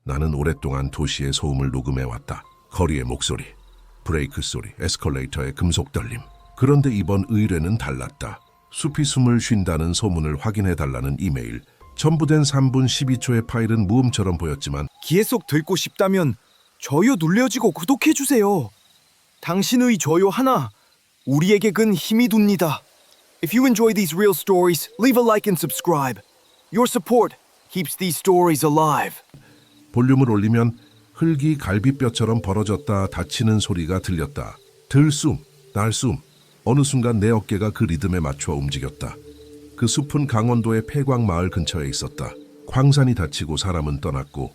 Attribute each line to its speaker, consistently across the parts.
Speaker 1: 나는 오랫동안 도시의 소음을 녹음해왔다. 거리의 목소리, 브레이크 소리, 에스컬레이터의 금속 떨림. 그런데 이번 의뢰는 달랐다. 숲이 숨을 쉰다는 소문을 확인해달라는 이메일. 첨부된 3분 12초의 파일은 무음처럼 보였지만
Speaker 2: 귀에 쏙 들고 싶다면 좋아요 눌러주고 구독해주세요. 당신의 좋아요 하나 우리에게 큰 힘이 됩니다. If you enjoy these real stories, leave a like and subscribe. Your support keeps these stories alive.
Speaker 1: 볼륨을 올리면 흙이 갈비뼈처럼 벌어졌다 닫히는 소리가 들렸다. 들숨, 날숨. 어느 순간 내 어깨가 그 리듬에 맞춰 움직였다. 그 숲은 강원도의 폐광 마을 근처에 있었다. 광산이 닫히고 사람은 떠났고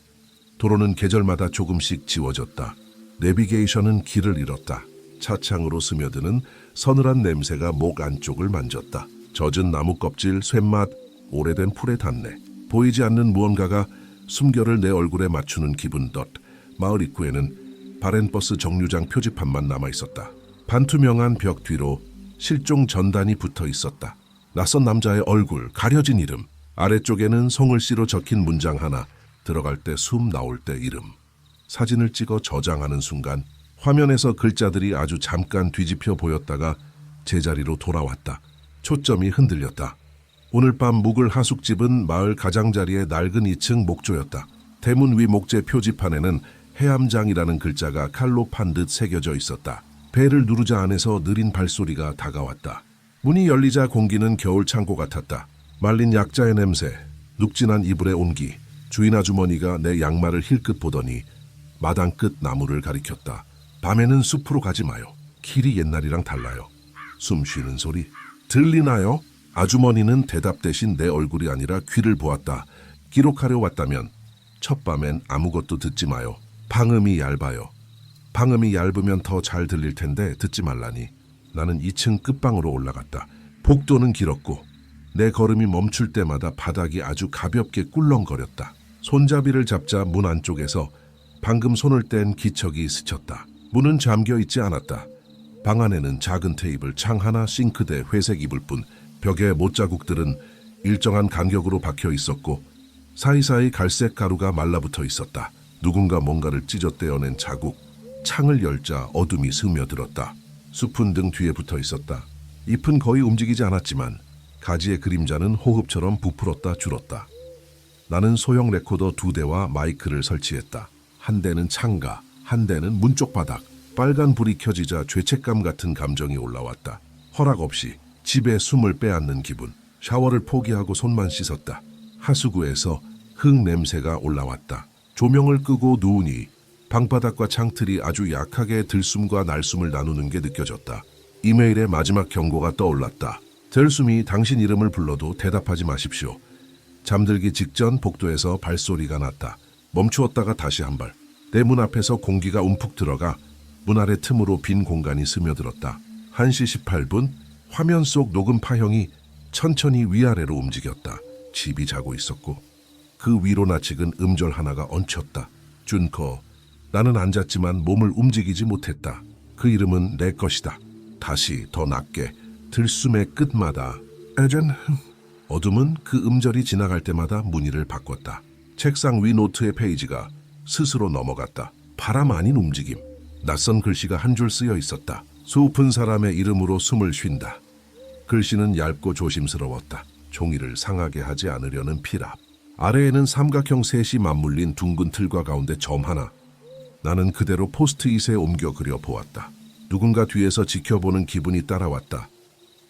Speaker 1: 도로는 계절마다 조금씩 지워졌다. 내비게이션은 길을 잃었다. 차창으로 스며드는 서늘한 냄새가 목 안쪽을 만졌다. 젖은 나무 껍질, 쇳맛, 오래된 풀의 단내. 보이지 않는 무언가가 숨결을 내 얼굴에 맞추는 기분 덧. 마을 입구에는 바렌버스 정류장 표지판만 남아있었다. 반투명한 벽 뒤로 실종 전단이 붙어 있었다. 낯선 남자의 얼굴, 가려진 이름. 아래쪽에는 송을씨로 적힌 문장 하나. 들어갈 때 숨, 나올 때 이름. 사진을 찍어 저장하는 순간 화면에서 글자들이 아주 잠깐 뒤집혀 보였다가 제자리로 돌아왔다. 초점이 흔들렸다. 오늘 밤 묵을 하숙집은 마을 가장자리의 낡은 2층 목조였다. 대문 위 목재 표지판에는 해암장이라는 글자가 칼로 판 듯 새겨져 있었다. 배를 누르자 안에서 느린 발소리가 다가왔다. 문이 열리자 공기는 겨울 창고 같았다. 말린 약자의 냄새, 눅진한 이불의 온기. 주인 아주머니가 내 양말을 힐끗 보더니 마당 끝 나무를 가리켰다. 밤에는 숲으로 가지 마요. 길이 옛날이랑 달라요. 숨 쉬는 소리 들리나요? 아주머니는 대답 대신 내 얼굴이 아니라 귀를 보았다. 기록하려 왔다면 첫 밤엔 아무것도 듣지 마요. 방음이 얇아요. 방음이 얇으면 더 잘 들릴 텐데 듣지 말라니. 나는 2층 끝방으로 올라갔다. 복도는 길었고 내 걸음이 멈출 때마다 바닥이 아주 가볍게 꿀렁거렸다. 손잡이를 잡자 문 안쪽에서 방금 손을 뗀 기척이 스쳤다. 문은 잠겨 있지 않았다. 방 안에는 작은 테이블, 창 하나, 싱크대, 회색 이불뿐. 벽에 못자국들은 일정한 간격으로 박혀 있었고 사이사이 갈색 가루가 말라붙어 있었다. 누군가 뭔가를 찢어떼어낸 자국. 창을 열자 어둠이 스며들었다. 숲은 등 뒤에 붙어 있었다. 잎은 거의 움직이지 않았지만 가지의 그림자는 호흡처럼 부풀었다 줄었다. 나는 소형 레코더 2대와 마이크를 설치했다. 한 대는 창가, 한 대는 문 쪽 바닥. 빨간 불이 켜지자 죄책감 같은 감정이 올라왔다. 허락 없이 집에 숨을 빼앗는 기분. 샤워를 포기하고 손만 씻었다. 하수구에서 흙 냄새가 올라왔다. 조명을 끄고 누우니 방바닥과 창틀이 아주 약하게 들숨과 날숨을 나누는 게 느껴졌다. 이메일의 마지막 경고가 떠올랐다. 들숨이 당신 이름을 불러도 대답하지 마십시오. 잠들기 직전 복도에서 발소리가 났다. 멈추었다가 다시 한 발. 내 문 앞에서 공기가 움푹 들어가 문 아래 틈으로 빈 공간이 스며들었다. 1시 18분 화면 속 녹음 파형이 천천히 위아래로 움직였다. 집이 자고 있었고 그 위로 나치근 음절 하나가 얹혔다. 준커. 나는 앉았지만 몸을 움직이지 못했다. 그 이름은 내 것이다. 다시 더 낮게 들숨의 끝마다 에젠. 어둠은 그 음절이 지나갈 때마다 무늬를 바꿨다. 책상 위 노트의 페이지가 스스로 넘어갔다. 바람 아닌 움직임. 낯선 글씨가 한 줄 쓰여 있었다. 수up은 사람의 이름으로 숨을 쉰다. 글씨는 얇고 조심스러웠다. 종이를 상하게 하지 않으려는 피랍. 아래에는 삼각형 셋이 맞물린 둥근 틀과 가운데 점 하나. 나는 그대로 포스트잇에 옮겨 그려 보았다. 누군가 뒤에서 지켜보는 기분이 따라왔다.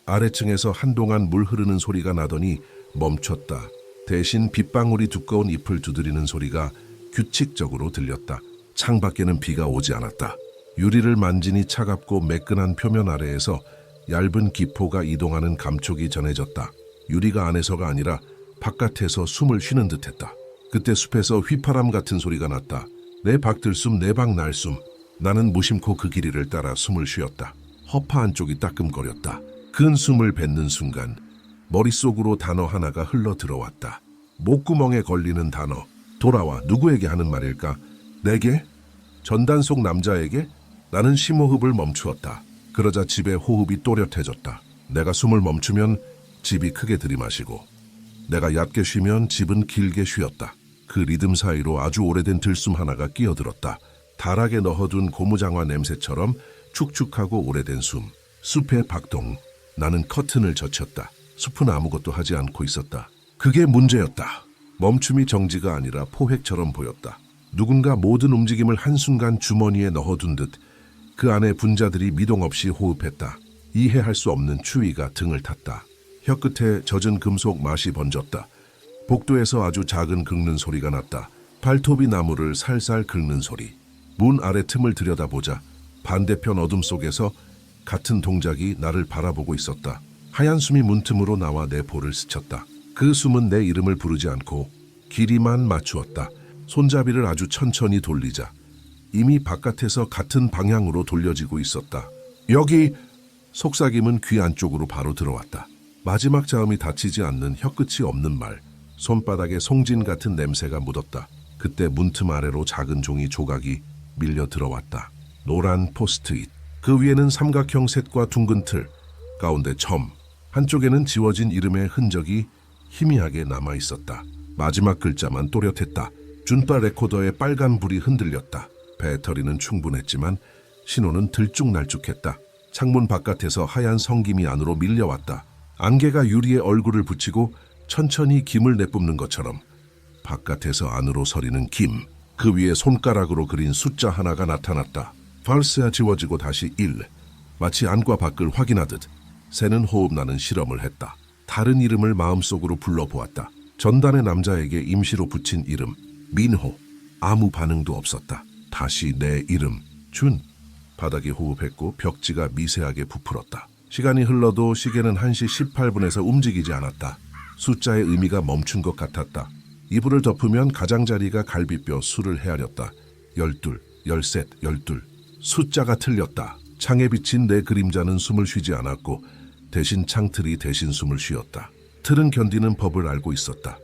Speaker 1: 아래층에서 한동안 물 흐르는 소리가 나더니 멈췄다. 대신 빗방울이 두꺼운 잎을 두드리는 소리가 규칙적으로 들렸다. 창밖에는 비가 오지 않았다. 유리를 만지니 차갑고 매끈한 표면 아래에서 얇은 기포가 이동하는 감촉이 전해졌다. 유리가 안에서가 아니라 바깥에서 숨을 쉬는 듯했다. 그때 숲에서 휘파람 같은 소리가 났다. 내 박들숨, 내 박 날숨. 나는 무심코 그 길이를 따라 숨을 쉬었다. 허파 한쪽이 따끔거렸다. 큰 숨을 뱉는 순간 머릿속으로 단어 하나가 흘러 들어왔다. 목구멍에 걸리는 단어. 돌아와. 누구에게 하는 말일까? 내게? 전단 속 남자에게? 나는 심호흡을 멈추었다. 그러자 집의 호흡이 또렷해졌다. 내가 숨을 멈추면 집이 크게 들이마시고 내가 얕게 쉬면 집은 길게 쉬었다. 그 리듬 사이로 아주 오래된 들숨 하나가 끼어들었다. 달하게 넣어둔 고무장화 냄새처럼 축축하고 오래된 숨. 숲의 박동. 나는 커튼을 젖혔다. 숲은 아무것도 하지 않고 있었다. 그게 문제였다. 멈춤이 정지가 아니라 포획처럼 보였다. 누군가 모든 움직임을 한순간 주머니에 넣어둔 듯 그 안에 분자들이 미동 없이 호흡했다. 이해할 수 없는 추위가 등을 탔다. 혀끝에 젖은 금속 맛이 번졌다. 복도에서 아주 작은 긁는 소리가 났다. 발톱이 나무를 살살 긁는 소리. 문 아래 틈을 들여다보자 반대편 어둠 속에서 같은 동작이 나를 바라보고 있었다. 하얀 숨이 문틈으로 나와 내 볼을 스쳤다. 그 숨은 내 이름을 부르지 않고 길이만 맞추었다. 손잡이를 아주 천천히 돌리자 이미 바깥에서 같은 방향으로 돌려지고 있었다. 여기! 속삭임은 귀 안쪽으로 바로 들어왔다. 마지막 자음이 닫히지 않는 혀끝이 없는 말. 손바닥에 송진 같은 냄새가 묻었다. 그때 문틈 아래로 작은 종이 조각이 밀려 들어왔다. 노란 포스트잇. 그 위에는 삼각형 셋과 둥근 틀. 가운데 점. 한쪽에는 지워진 이름의 흔적이 희미하게 남아 있었다. 마지막 글자만 또렷했다. 준바 레코더의 빨간 불이 흔들렸다. 배터리는 충분했지만 신호는 들쭉날쭉했다. 창문 바깥에서 하얀 성김이 안으로 밀려왔다. 안개가 유리에 얼굴을 붙이고 천천히 김을 내뿜는 것처럼 바깥에서 안으로 서리는 김. 그 위에 손가락으로 그린 숫자 하나가 나타났다. 팔스야 지워지고 다시 1. 마치 안과 밖을 확인하듯 새는 호흡나는 실험을 했다. 다른 이름을 마음속으로 불러보았다. 전단의 남자에게 임시로 붙인 이름 민호. 아무 반응도 없었다. 다시 내 이름 준. 바닥이 호흡했고 벽지가 미세하게 부풀었다. 시간이 흘러도 시계는 1시 18분에서 움직이지 않았다. 숫자의 의미가 멈춘 것 같았다. 이불을 덮으면 가장자리가 갈비뼈 수를 헤아렸다. 12, 13, 12. 숫자가 틀렸다. 창에 비친 내 그림자는 숨을 쉬지 않았고 대신 창틀이 대신 숨을 쉬었다. 틀은 견디는 법을 알고 있었다.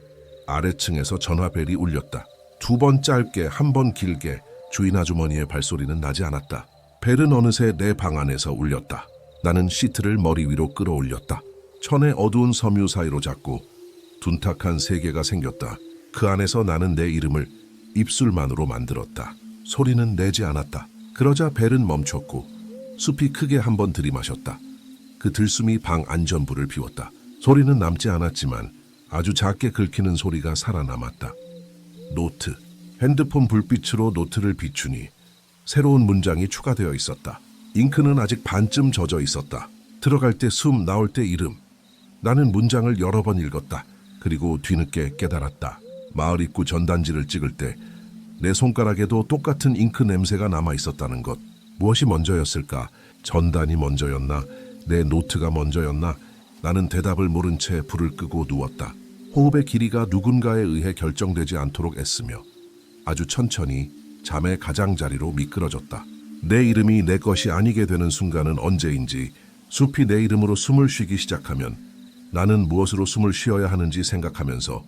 Speaker 1: 아래층에서 전화벨이 울렸다. 2번 짧게 1번 길게. 주인 아주머니의 발소리는 나지 않았다. 벨은 어느새 내 방 안에서 울렸다. 나는 시트를 머리 위로 끌어올렸다. 천의 어두운 섬유 사이로 잡고 둔탁한 세계가 생겼다. 그 안에서 나는 내 이름을 입술만으로 만들었다. 소리는 내지 않았다. 그러자 벨은 멈췄고 숲이 크게 한번 들이마셨다. 그 들숨이 방 안전부를 비웠다. 소리는 남지 않았지만 아주 작게 긁히는 소리가 살아남았다. 노트. 핸드폰 불빛으로 노트를 비추니 새로운 문장이 추가되어 있었다. 잉크는 아직 반쯤 젖어 있었다. 들어갈 때 숨, 나올 때 이름. 나는 문장을 여러 번 읽었다. 그리고 뒤늦게 깨달았다. 마을 입구 전단지를 찍을 때 내 손가락에도 똑같은 잉크 냄새가 남아 있었다는 것. 무엇이 먼저였을까? 전단이 먼저였나? 내 노트가 먼저였나? 나는 대답을 모른 채 불을 끄고 누웠다. 호흡의 길이가 누군가에 의해 결정되지 않도록 애쓰며 아주 천천히 잠의 가장자리로 미끄러졌다. 내 이름이 내 것이 아니게 되는 순간은 언제인지, 숲이 내 이름으로 숨을 쉬기 시작하면 나는 무엇으로 숨을 쉬어야 하는지 생각하면서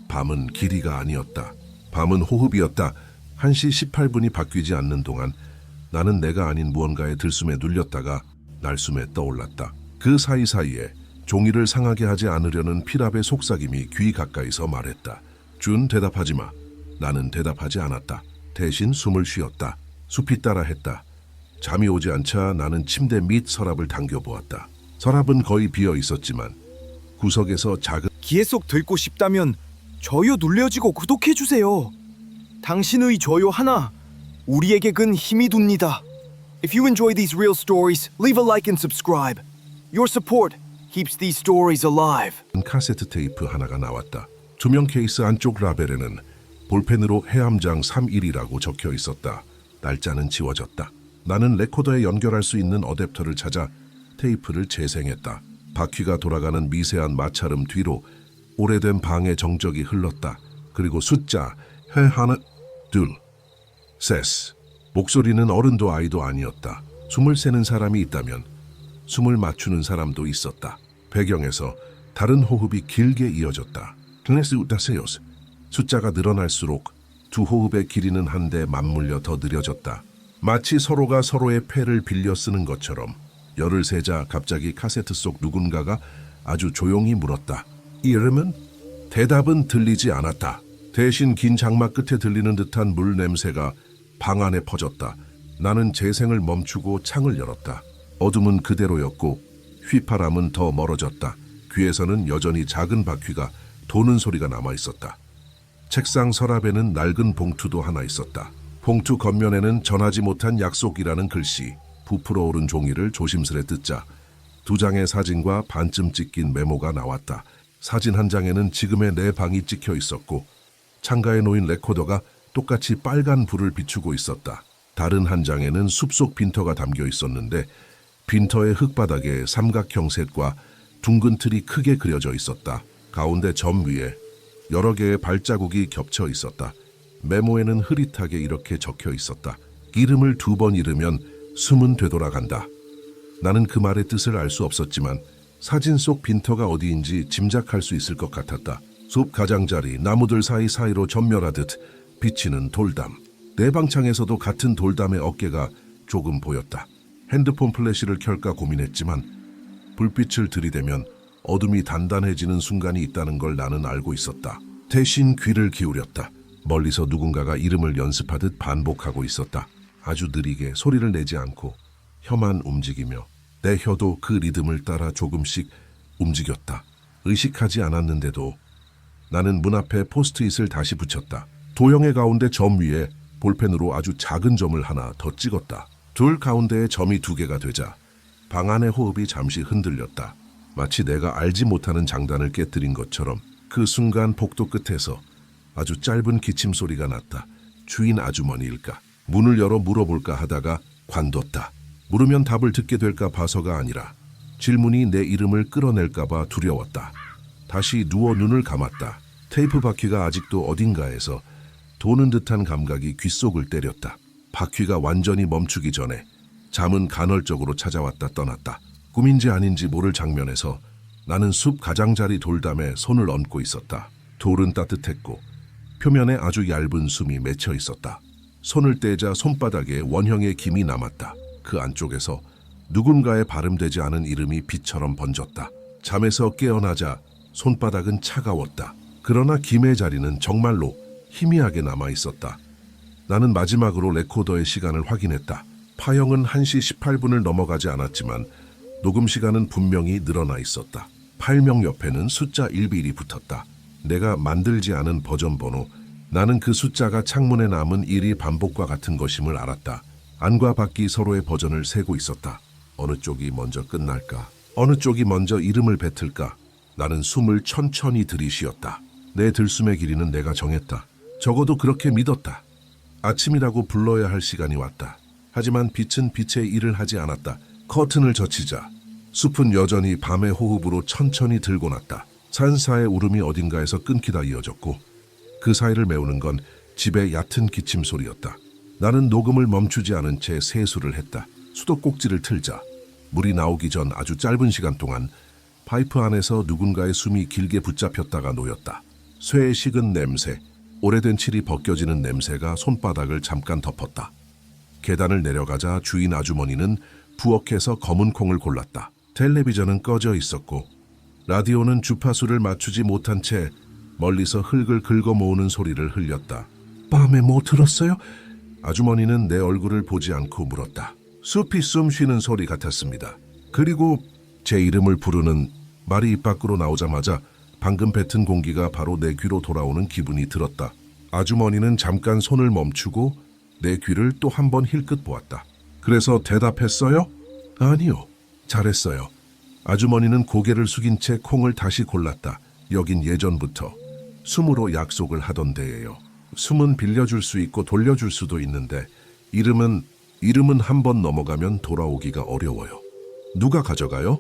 Speaker 1: 밤은 길이가 아니었다. 밤은 호흡이었다. 1시 18분이 바뀌지 않는 동안 나는 내가 아닌 무언가의 들숨에 눌렸다가 날숨에 떠올랐다. 그 사이사이에 종이를 상하게 하지 않으려는 피랍의 속삭임이 귀 가까이서 말했다. 준, 대답하지 마. 나는 대답하지 않았다. 대신 숨을 쉬었다. 숲이 따라했다. 잠이 오지 않자 나는 침대 밑 서랍을 당겨보았다. 서랍은 거의 비어 있었지만 구석에서 작은
Speaker 2: 계속 듣고 싶다면 좋아요 눌러주고 구독해주세요. 당신의 좋아요 하나 우리에게 큰 힘이 됩니다. If you enjoy these real stories, leave a like and subscribe. Your support keeps these stories alive.
Speaker 1: 카세트 테이프 하나가 나왔다. 투명 케이스 안쪽 라벨에는 볼펜으로 해암장 3일이라고 적혀 있었다. 날짜는 지워졌다. 나는 레코더에 연결할 수 있는 어댑터를 찾아 테이프를 재생했다. 바퀴가 돌아가는 미세한 마찰음 뒤로 오래된 방의 정적이 흘렀다. 그리고 숫자 해 하나, 둘, 셋. 목소리는 어른도 아이도 아니었다. 숨을 새는 사람이 있다면 숨을 맞추는 사람도 있었다. 배경에서 다른 호흡이 길게 이어졌다. 클래스우다세요스. 숫자가 늘어날수록 두 호흡의 길이는 한데 맞물려 더 느려졌다. 마치 서로가 서로의 폐를 빌려 쓰는 것처럼 열을 세자 갑자기 카세트 속 누군가가 아주 조용히 물었다. 이름은? 대답은 들리지 않았다. 대신 긴 장막 끝에 들리는 듯한 물 냄새가 방 안에 퍼졌다. 나는 재생을 멈추고 창을 열었다. 어둠은 그대로였고 휘파람은 더 멀어졌다. 귀에서는 여전히 작은 바퀴가 도는 소리가 남아있었다. 책상 서랍에는 낡은 봉투도 하나 있었다. 봉투 겉면에는 전하지 못한 약속이라는 글씨. 부풀어 오른 종이를 조심스레 뜯자 2장의 사진과 반쯤 찢긴 메모가 나왔다. 사진 한 장에는 지금의 내 방이 찍혀 있었고 창가에 놓인 레코더가 똑같이 빨간 불을 비추고 있었다. 다른 한 장에는 숲속 빈터가 담겨 있었는데 빈터의 흙바닥에 삼각형 셋과 둥근 틀이 크게 그려져 있었다. 가운데 점 위에 여러 개의 발자국이 겹쳐 있었다. 메모에는 흐릿하게 이렇게 적혀 있었다. 이름을 2번 잃으면 숨은 되돌아간다. 나는 그 말의 뜻을 알 수 없었지만 사진 속 빈터가 어디인지 짐작할 수 있을 것 같았다. 숲 가장자리, 나무들 사이사이로 전멸하듯 비치는 돌담. 내 방창에서도 같은 돌담의 어깨가 조금 보였다. 핸드폰 플래시를 켤까 고민했지만 불빛을 들이대면 어둠이 단단해지는 순간이 있다는 걸 나는 알고 있었다. 대신 귀를 기울였다. 멀리서 누군가가 이름을 연습하듯 반복하고 있었다. 아주 느리게 소리를 내지 않고 혀만 움직이며 내 혀도 그 리듬을 따라 조금씩 움직였다. 의식하지 않았는데도 나는 문 앞에 포스트잇을 다시 붙였다. 도형의 가운데 점 위에 볼펜으로 아주 작은 점을 하나 더 찍었다. 둘 가운데에 점이 2개가 되자 방 안의 호흡이 잠시 흔들렸다. 마치 내가 알지 못하는 장단을 깨뜨린 것처럼 그 순간 복도 끝에서 아주 짧은 기침 소리가 났다. 주인 아주머니일까? 문을 열어 물어볼까 하다가 관뒀다. 물으면 답을 듣게 될까 봐서가 아니라 질문이 내 이름을 끌어낼까 봐 두려웠다. 다시 누워 눈을 감았다. 테이프 바퀴가 아직도 어딘가에서 도는 듯한 감각이 귓속을 때렸다. 바퀴가 완전히 멈추기 전에 잠은 간헐적으로 찾아왔다 떠났다. 꿈인지 아닌지 모를 장면에서 나는 숲 가장자리 돌담에 손을 얹고 있었다. 돌은 따뜻했고 표면에 아주 얇은 숨이 맺혀 있었다. 손을 떼자 손바닥에 원형의 김이 남았다. 그 안쪽에서 누군가의 발음되지 않은 이름이 빛처럼 번졌다. 잠에서 깨어나자 손바닥은 차가웠다. 그러나 김의 자리는 정말로 희미하게 남아 있었다. 나는 마지막으로 레코더의 시간을 확인했다. 파형은 1시 18분을 넘어가지 않았지만 녹음 시간은 분명히 늘어나 있었다. 파일명 옆에는 숫자 1일이 붙었다. 내가 만들지 않은 버전 번호. 나는 그 숫자가 창문에 남은 일이 반복과 같은 것임을 알았다. 안과 밖이 서로의 버전을 세고 있었다. 어느 쪽이 먼저 끝날까? 어느 쪽이 먼저 이름을 뱉을까? 나는 숨을 천천히 들이쉬었다. 내 들숨의 길이는 내가 정했다. 적어도 그렇게 믿었다. 아침이라고 불러야 할 시간이 왔다. 하지만 빛은 빛의 일을 하지 않았다. 커튼을 젖히자 숲은 여전히 밤의 호흡으로 천천히 들고 났다. 산사의 울음이 어딘가에서 끊기다 이어졌고 그 사이를 메우는 건 집의 얕은 기침 소리였다. 나는 녹음을 멈추지 않은 채 세수를 했다. 수도꼭지를 틀자 물이 나오기 전 아주 짧은 시간 동안 파이프 안에서 누군가의 숨이 길게 붙잡혔다가 놓였다. 쇠의 식은 냄새, 오래된 칠이 벗겨지는 냄새가 손바닥을 잠깐 덮었다. 계단을 내려가자 주인 아주머니는 부엌에서 검은 콩을 골랐다. 텔레비전은 꺼져 있었고 라디오는 주파수를 맞추지 못한 채 멀리서 흙을 긁어 모으는 소리를 흘렸다. 밤에 뭐 들었어요? 아주머니는 내 얼굴을 보지 않고 물었다. 숲이 숨 쉬는 소리 같았습니다. 그리고 제 이름을 부르는 말이 입 밖으로 나오자마자 방금 뱉은 공기가 바로 내 귀로 돌아오는 기분이 들었다. 아주머니는 잠깐 손을 멈추고 내 귀를 또 한 번 힐끗 보았다. 그래서 대답했어요? 아니요. 잘했어요. 아주머니는 고개를 숙인 채 콩을 다시 골랐다. 여긴 예전부터 숨으로 약속을 하던 데예요. 숨은 빌려줄 수 있고 돌려줄 수도 있는데 이름은 한 번 넘어가면 돌아오기가 어려워요. 누가 가져가요?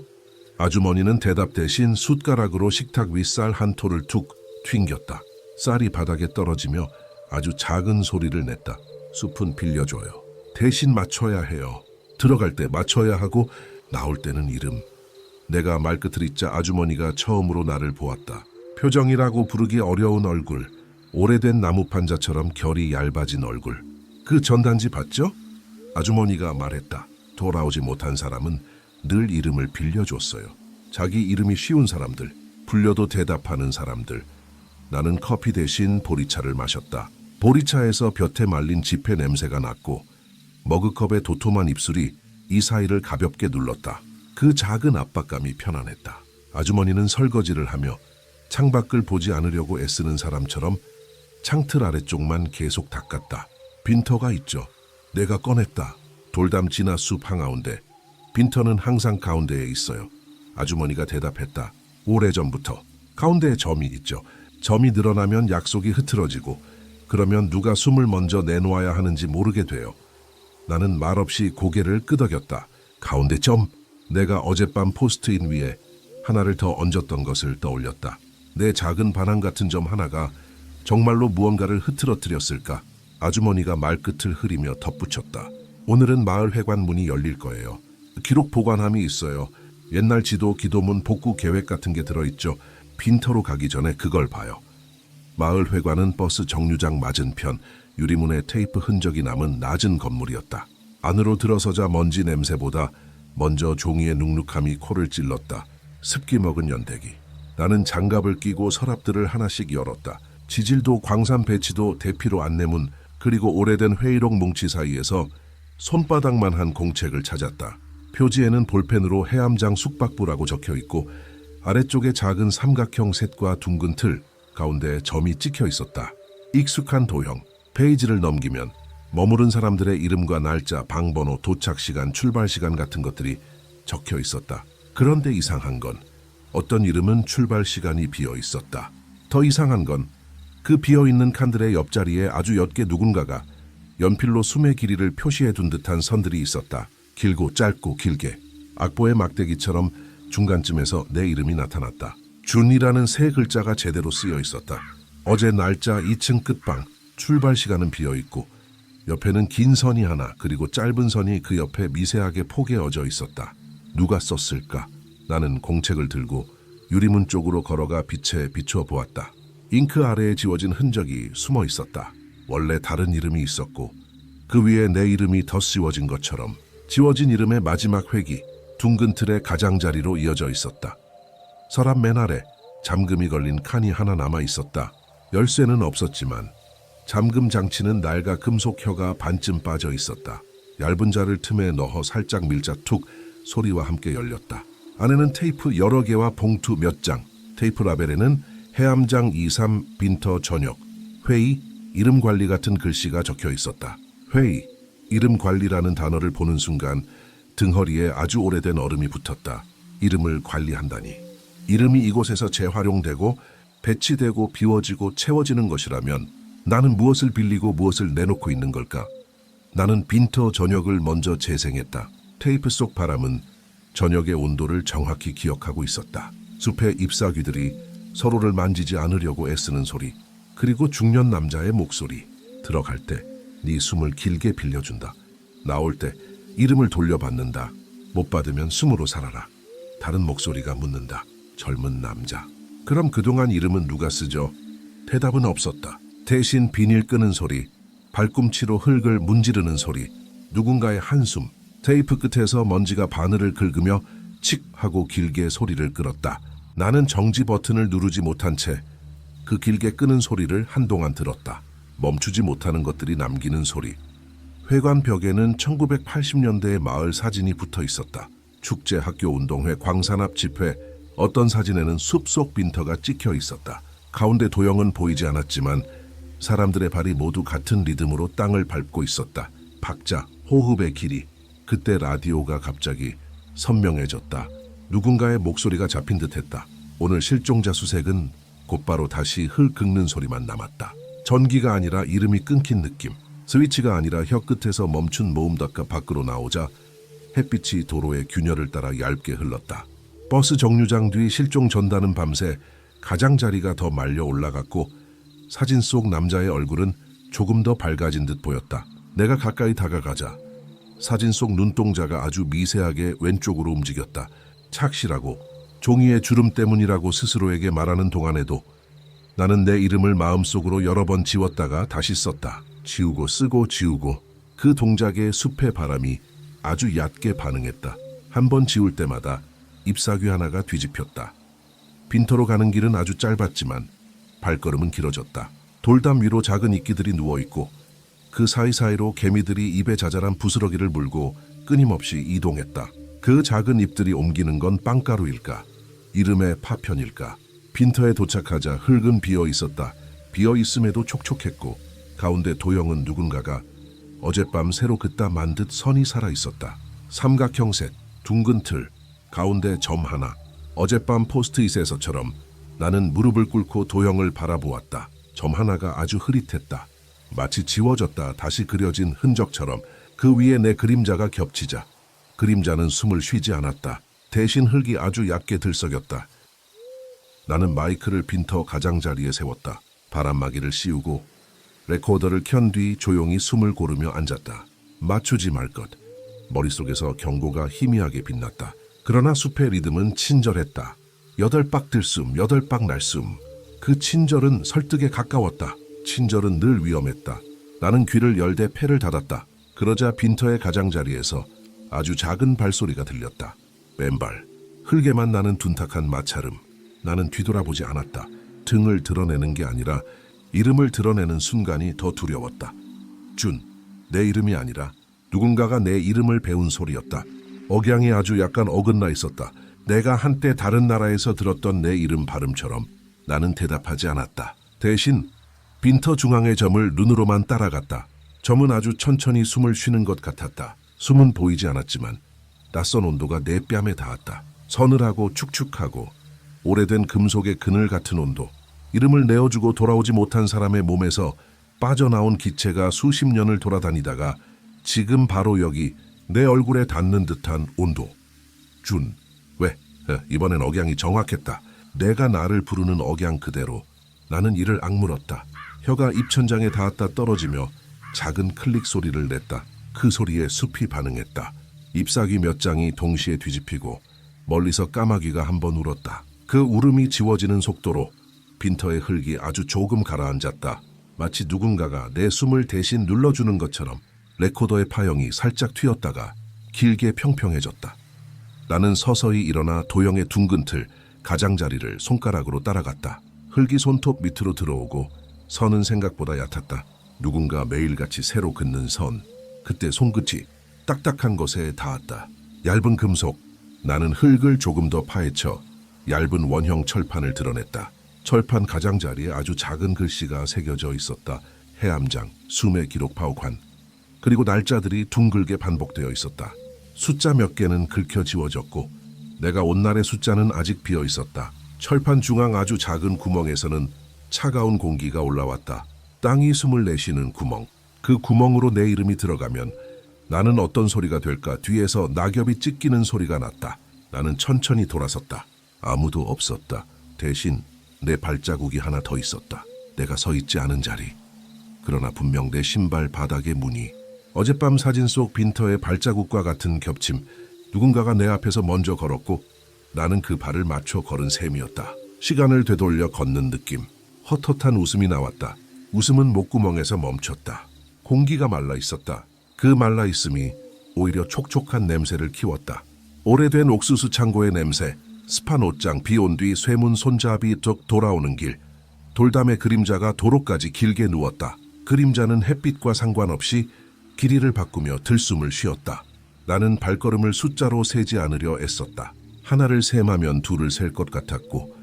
Speaker 1: 아주머니는 대답 대신 숟가락으로 식탁 윗살 한 톨을 툭 튕겼다. 쌀이 바닥에 떨어지며 아주 작은 소리를 냈다. 숲은 빌려줘요. 대신 맞춰야 해요. 들어갈 때 맞춰야 하고 나올 때는 이름. 내가 말끝을 잇자 아주머니가 처음으로 나를 보았다. 표정이라고 부르기 어려운 얼굴, 오래된 나무 판자처럼 결이 얇아진 얼굴. 그 전단지 봤죠? 아주머니가 말했다. 돌아오지 못한 사람은 늘 이름을 빌려줬어요. 자기 이름이 쉬운 사람들, 불려도 대답하는 사람들, 나는 커피 대신 보리차를 마셨다. 보리차에서 볕에 말린 지폐 냄새가 났고 머그컵의 도톰한 입술이 이 사이를 가볍게 눌렀다. 그 작은 압박감이 편안했다. 아주머니는 설거지를 하며 창밖을 보지 않으려고 애쓰는 사람처럼 창틀 아래쪽만 계속 닦았다. 빈터가 있죠. 내가 꺼냈다. 돌담 지나 숲 한가운데. 빈터는 항상 가운데에 있어요. 아주머니가 대답했다. 오래전부터. 가운데에 점이 있죠. 점이 늘어나면 약속이 흐트러지고 그러면 누가 숨을 먼저 내놓아야 하는지 모르게 돼요. 나는 말없이 고개를 끄덕였다. 가운데 점. 내가 어젯밤 포스트잇 위에 하나를 더 얹었던 것을 떠올렸다. 내 작은 반항 같은 점 하나가 정말로 무언가를 흐트러뜨렸을까? 아주머니가 말끝을 흐리며 덧붙였다. 오늘은 마을 회관 문이 열릴 거예요. 기록 보관함이 있어요. 옛날 지도, 기도문, 복구 계획 같은 게 들어있죠. 빈터로 가기 전에 그걸 봐요. 마을 회관은 버스 정류장 맞은편, 유리문에 테이프 흔적이 남은 낮은 건물이었다. 안으로 들어서자 먼지 냄새보다 먼저 종이의 눅눅함이 코를 찔렀다. 습기 먹은 연대기. 나는 장갑을 끼고 서랍들을 하나씩 열었다. 지질도 광산 배치도 대피로 안내문 그리고 오래된 회의록 뭉치 사이에서 손바닥만 한 공책을 찾았다. 표지에는 볼펜으로 해암장 숙박부라고 적혀 있고 아래쪽에 작은 삼각형 셋과 둥근 틀, 가운데 점이 찍혀 있었다. 익숙한 도형. 페이지를 넘기면 머무른 사람들의 이름과 날짜, 방번호, 도착 시간, 출발 시간 같은 것들이 적혀 있었다. 그런데 이상한 건 어떤 이름은 출발 시간이 비어 있었다. 더 이상한 건 그 비어있는 칸들의 옆자리에 아주 옅게 누군가가 연필로 숨의 길이를 표시해 둔 듯한 선들이 있었다. 길고 짧고 길게. 악보의 막대기처럼 중간쯤에서 내 이름이 나타났다. 준이라는 세 글자가 제대로 쓰여 있었다. 어제 날짜 2층 끝방, 출발 시간은 비어 있고 옆에는 긴 선이 하나 그리고 짧은 선이 그 옆에 미세하게 포개어져 있었다. 누가 썼을까? 나는 공책을 들고 유리문 쪽으로 걸어가 빛에 비추어 보았다. 잉크 아래에 지워진 흔적이 숨어 있었다. 원래 다른 이름이 있었고 그 위에 내 이름이 덧씌워진 것처럼 지워진 이름의 마지막 획이 둥근 틀의 가장자리로 이어져 있었다. 서랍 맨 아래 잠금이 걸린 칸이 하나 남아 있었다. 열쇠는 없었지만 잠금 장치는 낡아 금속 혀가 반쯤 빠져 있었다. 얇은 자를 틈에 넣어 살짝 밀자 툭 소리와 함께 열렸다. 안에는 테이프 여러 개와 봉투 몇 장. 테이프 라벨에는 해암장 23 빈터 저녁, 회의, 이름 관리 같은 글씨가 적혀 있었다. 회의, 이름 관리라는 단어를 보는 순간 등허리에 아주 오래된 얼음이 붙었다. 이름을 관리한다니. 이름이 이곳에서 재활용되고 배치되고 비워지고 채워지는 것이라면 나는 무엇을 빌리고 무엇을 내놓고 있는 걸까? 나는 빈터 저녁을 먼저 재생했다. 테이프 속 바람은 저녁의 온도를 정확히 기억하고 있었다. 숲의 잎사귀들이 서로를 만지지 않으려고 애쓰는 소리, 그리고 중년 남자의 목소리. 들어갈 때 네 숨을 길게 빌려준다. 나올 때 이름을 돌려받는다. 못 받으면 숨으로 살아라. 다른 목소리가 묻는다. 젊은 남자. 그럼 그동안 이름은 누가 쓰죠? 대답은 없었다. 대신 비닐 끄는 소리, 발꿈치로 흙을 문지르는 소리, 누군가의 한숨, 테이프 끝에서 먼지가 바늘을 긁으며 칙 하고 길게 소리를 끌었다. 나는 정지 버튼을 누르지 못한 채 그 길게 끄는 소리를 한동안 들었다. 멈추지 못하는 것들이 남기는 소리. 회관 벽에는 1980년대의 마을 사진이 붙어 있었다. 축제, 학교 운동회, 광산 앞 집회, 어떤 사진에는 숲속 빈터가 찍혀 있었다. 가운데 도형은 보이지 않았지만 사람들의 발이 모두 같은 리듬으로 땅을 밟고 있었다. 박자, 호흡의 길이. 그때 라디오가 갑자기 선명해졌다. 누군가의 목소리가 잡힌 듯했다. 오늘 실종자 수색은 곧바로 다시 흙 긁는 소리만 남았다. 전기가 아니라 이름이 끊긴 느낌. 스위치가 아니라 혀 끝에서 멈춘 모음답가 밖으로 나오자 햇빛이 도로의 균열을 따라 얇게 흘렀다. 버스 정류장 뒤 실종 전단은 밤새 가장자리가 더 말려 올라갔고 사진 속 남자의 얼굴은 조금 더 밝아진 듯 보였다. 내가 가까이 다가가자 사진 속 눈동자가 아주 미세하게 왼쪽으로 움직였다. 착시라고, 종이의 주름 때문이라고 스스로에게 말하는 동안에도 나는 내 이름을 마음속으로 여러 번 지웠다가 다시 썼다. 지우고 쓰고 지우고. 그 동작에 숲의 바람이 아주 얕게 반응했다. 한 번 지울 때마다 잎사귀 하나가 뒤집혔다. 빈터로 가는 길은 아주 짧았지만 발걸음은 길어졌다. 돌담 위로 작은 이끼들이 누워있고 그 사이사이로 개미들이 입에 자잘한 부스러기를 물고 끊임없이 이동했다. 그 작은 잎들이 옮기는 건 빵가루일까? 이름의 파편일까? 빈터에 도착하자 흙은 비어 있었다. 비어 있음에도 촉촉했고 가운데 도형은 누군가가 어젯밤 새로 긋다 만 듯 선이 살아 있었다. 삼각형 셋, 둥근 틀, 가운데 점 하나. 어젯밤 포스트잇에서처럼 나는 무릎을 꿇고 도형을 바라보았다. 점 하나가 아주 흐릿했다. 마치 지워졌다 다시 그려진 흔적처럼 그 위에 내 그림자가 겹치자 그림자는 숨을 쉬지 않았다. 대신 흙이 아주 얕게 들썩였다. 나는 마이크를 빈터 가장자리에 세웠다. 바람막이를 씌우고 레코더를 켠 뒤 조용히 숨을 고르며 앉았다. 맞추지 말 것. 머릿속에서 경고가 희미하게 빛났다. 그러나 숲의 리듬은 친절했다. 8박 들숨, 8박 날숨. 그 친절은 설득에 가까웠다. 친절은 늘 위험했다. 나는 귀를 열대 폐를 닫았다. 그러자 빈터의 가장자리에서 아주 작은 발소리가 들렸다. 맨발. 흙에만 나는 둔탁한 마찰음. 나는 뒤돌아보지 않았다. 등을 드러내는 게 아니라 이름을 드러내는 순간이 더 두려웠다. 준. 내 이름이 아니라 누군가가 내 이름을 배운 소리였다. 억양이 아주 약간 어긋나 있었다. 내가 한때 다른 나라에서 들었던 내 이름 발음처럼. 나는 대답하지 않았다. 대신 빈터 중앙의 점을 눈으로만 따라갔다. 점은 아주 천천히 숨을 쉬는 것 같았다. 숨은 보이지 않았지만 낯선 온도가 내 뺨에 닿았다. 서늘하고 축축하고 오래된 금속의 그늘 같은 온도. 이름을 내어주고 돌아오지 못한 사람의 몸에서 빠져나온 기체가 수십 년을 돌아다니다가 지금 바로 여기 내 얼굴에 닿는 듯한 온도. 준. 왜? 이번엔 억양이 정확했다. 내가 나를 부르는 억양 그대로. 나는 이를 악물었다. 혀가 입천장에 닿았다 떨어지며 작은 클릭 소리를 냈다. 그 소리에 숲이 반응했다. 잎사귀 몇 장이 동시에 뒤집히고 멀리서 까마귀가 한번 울었다. 그 울음이 지워지는 속도로 빈터의 흙이 아주 조금 가라앉았다. 마치 누군가가 내 숨을 대신 눌러주는 것처럼 레코더의 파형이 살짝 튀었다가 길게 평평해졌다. 나는 서서히 일어나 도형의 둥근 틀, 가장자리를 손가락으로 따라갔다. 흙이 손톱 밑으로 들어오고 선은 생각보다 얕았다. 누군가 매일같이 새로 긋는 선. 그때 손끝이 딱딱한 것에 닿았다. 얇은 금속. 나는 흙을 조금 더 파헤쳐 얇은 원형 철판을 드러냈다. 철판 가장자리에 아주 작은 글씨가 새겨져 있었다. 해암장, 숨의 기록 파옥환. 그리고 날짜들이 둥글게 반복되어 있었다. 숫자 몇 개는 긁혀 지워졌고 내가 온 날의 숫자는 아직 비어 있었다. 철판 중앙 아주 작은 구멍에서는 차가운 공기가 올라왔다. 땅이 숨을 내쉬는 구멍. 그 구멍으로 내 이름이 들어가면 나는 어떤 소리가 될까? 뒤에서 낙엽이 찢기는 소리가 났다. 나는 천천히 돌아섰다. 아무도 없었다. 대신 내 발자국이 하나 더 있었다. 내가 서 있지 않은 자리. 그러나 분명 내 신발 바닥의 무늬. 어젯밤 사진 속 빈터의 발자국과 같은 겹침. 누군가가 내 앞에서 먼저 걸었고 나는 그 발을 맞춰 걸은 셈이었다. 시간을 되돌려 걷는 느낌. 헛헛한 웃음이 나왔다. 웃음은 목구멍에서 멈췄다. 공기가 말라 있었다. 그 말라 있음이 오히려 촉촉한 냄새를 키웠다. 오래된 옥수수 창고의 냄새, 습한 옷장, 비온 뒤 쇠문 손잡이 쪽 돌아오는 길. 돌담의 그림자가 도로까지 길게 누웠다. 그림자는 햇빛과 상관없이 길이를 바꾸며 들숨을 쉬었다. 나는 발걸음을 숫자로 세지 않으려 애썼다. 하나를 셈하면 둘을 셀 것 같았고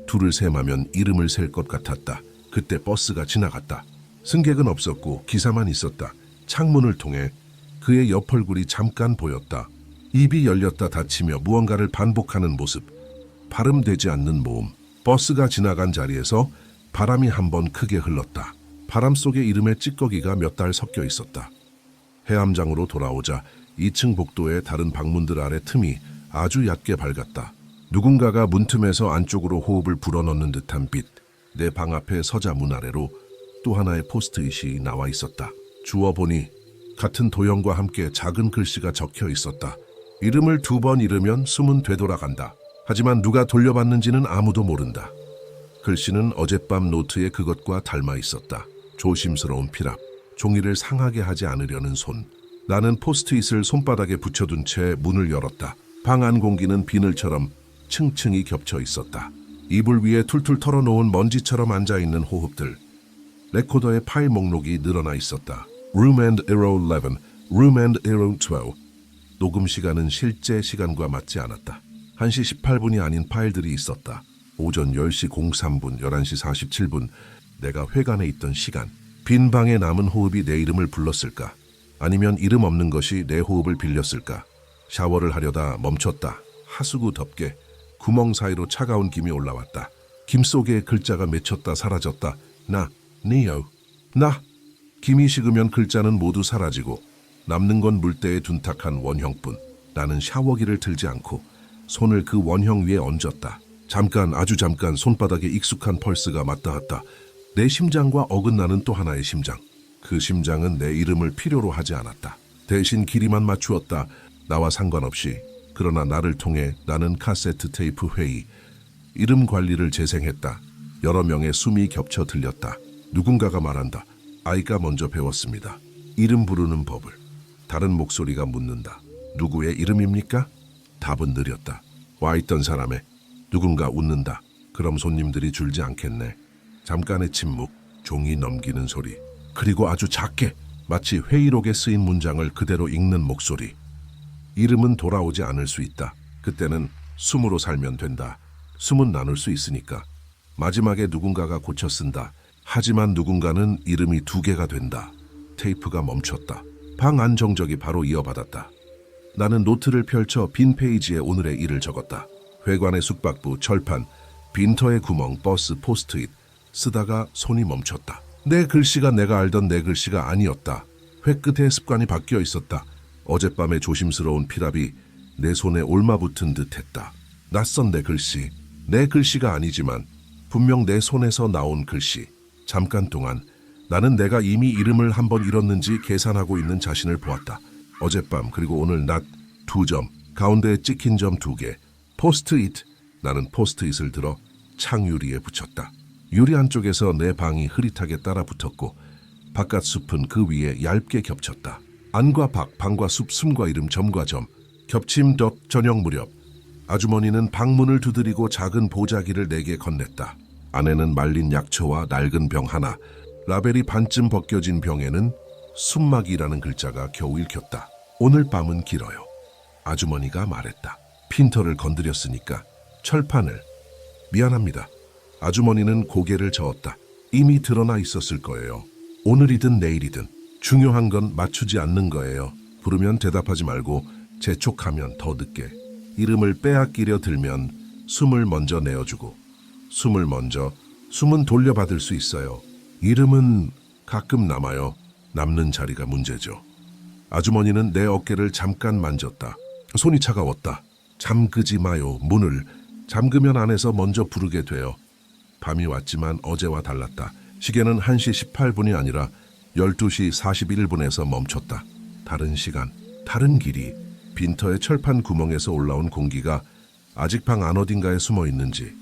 Speaker 1: 둘을 셈하면 이름을 셀 것 같았다. 그때 버스가 지나갔다. 승객은 없었고 기사만 있었다. 창문을 통해 그의 옆 얼굴이 잠깐 보였다. 입이 열렸다 닫히며 무언가를 반복하는 모습. 발음되지 않는 모음. 버스가 지나간 자리에서 바람이 한번 크게 흘렀다. 바람 속에 이름의 찌꺼기가 몇 달 섞여 있었다. 해암장으로 돌아오자 2층 복도의 다른 방문들 아래 틈이 아주 얕게 밝았다. 누군가가 문틈에서 안쪽으로 호흡을 불어넣는 듯한 빛. 내 방 앞에 서자 문 아래로 또 하나의 포스트잇이 나와 있었다. 주워보니 같은 도형과 함께 작은 글씨가 적혀 있었다. 이름을 2번 잃으면 숨은 되돌아간다. 하지만 누가 돌려받는지는 아무도 모른다. 글씨는 어젯밤 노트의 그것과 닮아 있었다. 조심스러운 피랍, 종이를 상하게 하지 않으려는 손. 나는 포스트잇을 손바닥에 붙여둔 채 문을 열었다. 방 안 공기는 비늘처럼 층층이 겹쳐 있었다. 이불 위에 툴툴 털어놓은 먼지처럼 앉아있는 호흡들. 레코더의 파일 목록이 늘어나 있었다. Room and Arrow 11, Room and Arrow 12. 녹음 시간은 실제 시간과 맞지 않았다. 1시 18분이 아닌 파일들이 있었다. 오전 10시 03분, 11시 47분. 내가 회관에 있던 시간. 빈 방에 남은 호흡이 내 이름을 불렀을까? 아니면 이름 없는 것이 내 호흡을 빌렸을까? 샤워를 하려다 멈췄다. 하수구 덮개. 구멍 사이로 차가운 김이 올라왔다. 김 속에 글자가 맺혔다 사라졌다. 니오. 김이 식으면 글자는 모두 사라지고 남는 건 물때에 둔탁한 원형뿐. 나는 샤워기를 틀지 않고 손을 그 원형 위에 얹었다. 잠깐, 아주 잠깐 손바닥에 익숙한 펄스가 맞닿았다. 내 심장과 어긋나는 또 하나의 심장. 그 심장은 내 이름을 필요로 하지 않았다. 대신 길이만 맞추었다. 나와 상관없이. 그러나 나를 통해 나는 카세트 테이프 회의. 이름 관리를 재생했다. 여러 명의 숨이 겹쳐 들렸다. 누군가가 말한다. 아이가 먼저 배웠습니다. 이름 부르는 법을. 다른 목소리가 묻는다. 누구의 이름입니까? 답은 느렸다. 와 있던 사람의. 누군가 웃는다. 그럼 손님들이 줄지 않겠네. 잠깐의 침묵, 종이 넘기는 소리. 그리고 아주 작게, 마치 회의록에 쓰인 문장을 그대로 읽는 목소리. 이름은 돌아오지 않을 수 있다. 그때는 숨으로 살면 된다. 숨은 나눌 수 있으니까. 마지막에 누군가가 고쳐 쓴다. 하지만 누군가는 이름이 2개가 된다. 테이프가 멈췄다. 방 안 정적이 바로 이어받았다. 나는 노트를 펼쳐 빈 페이지에 오늘의 일을 적었다. 회관의 숙박부, 철판, 빈터의 구멍, 버스, 포스트잇. 쓰다가 손이 멈췄다. 내 글씨가 내가 알던 내 글씨가 아니었다. 회 끝에 습관이 바뀌어 있었다. 어젯밤의 조심스러운 피랍이 내 손에 올마붙은 듯했다. 낯선 내 글씨. 내 글씨가 아니지만 분명 내 손에서 나온 글씨. 잠깐 동안 나는 내가 이미 이름을 한 번 잃었는지 계산하고 있는 자신을 보았다. 어젯밤 그리고 오늘 낮 2점, 가운데에 찍힌 점 2개. 포스트잇. 나는 포스트잇을 들어 창유리에 붙였다. 유리 안쪽에서 내 방이 흐릿하게 따라 붙었고 바깥 숲은 그 위에 얇게 겹쳤다. 안과 밖, 방과 숲, 숨과 이름, 점과 점. 겹침 덧 저녁 무렵. 아주머니는 방문을 두드리고 작은 보자기를 내게 건넸다. 안에는 말린 약초와 낡은 병 하나. 라벨이 반쯤 벗겨진 병에는 숨막이라는 글자가 겨우 읽혔다. 오늘 밤은 길어요. 아주머니가 말했다. 핀터를 건드렸으니까. 철판을. 미안합니다. 아주머니는 고개를 저었다. 이미 드러나 있었을 거예요. 오늘이든 내일이든 중요한 건 맞추지 않는 거예요. 부르면 대답하지 말고 재촉하면 더 늦게. 이름을 빼앗기려 들면 숨을 먼저 내어주고 숨은 돌려받을 수 있어요. 이름은 가끔 남아요. 남는 자리가 문제죠. 아주머니는 내 어깨를 잠깐 만졌다. 손이 차가웠다. 잠그지 마요. 문을. 잠그면 안에서 먼저 부르게 돼요. 밤이 왔지만 어제와 달랐다. 시계는 1시 18분이 아니라 12시 41분에서 멈췄다. 다른 시간, 다른 길이. 빈터의 철판 구멍에서 올라온 공기가 아직 방 안 어딘가에 숨어 있는지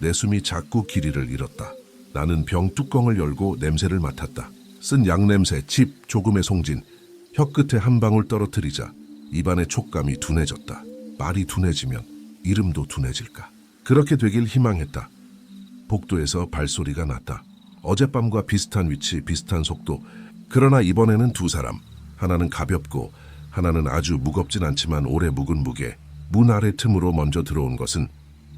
Speaker 1: 내 숨이 자꾸 길이를 잃었다. 나는 병 뚜껑을 열고 냄새를 맡았다. 쓴 약냄새, 칩, 조금의 송진. 혀 끝에 한 방울 떨어뜨리자 입안의 촉감이 둔해졌다. 말이 둔해지면 이름도 둔해질까? 그렇게 되길 희망했다. 복도에서 발소리가 났다. 어젯밤과 비슷한 위치, 비슷한 속도. 그러나 이번에는 2사람. 하나는 가볍고 하나는 아주 무겁진 않지만 오래 묵은 무게. 문 아래 틈으로 먼저 들어온 것은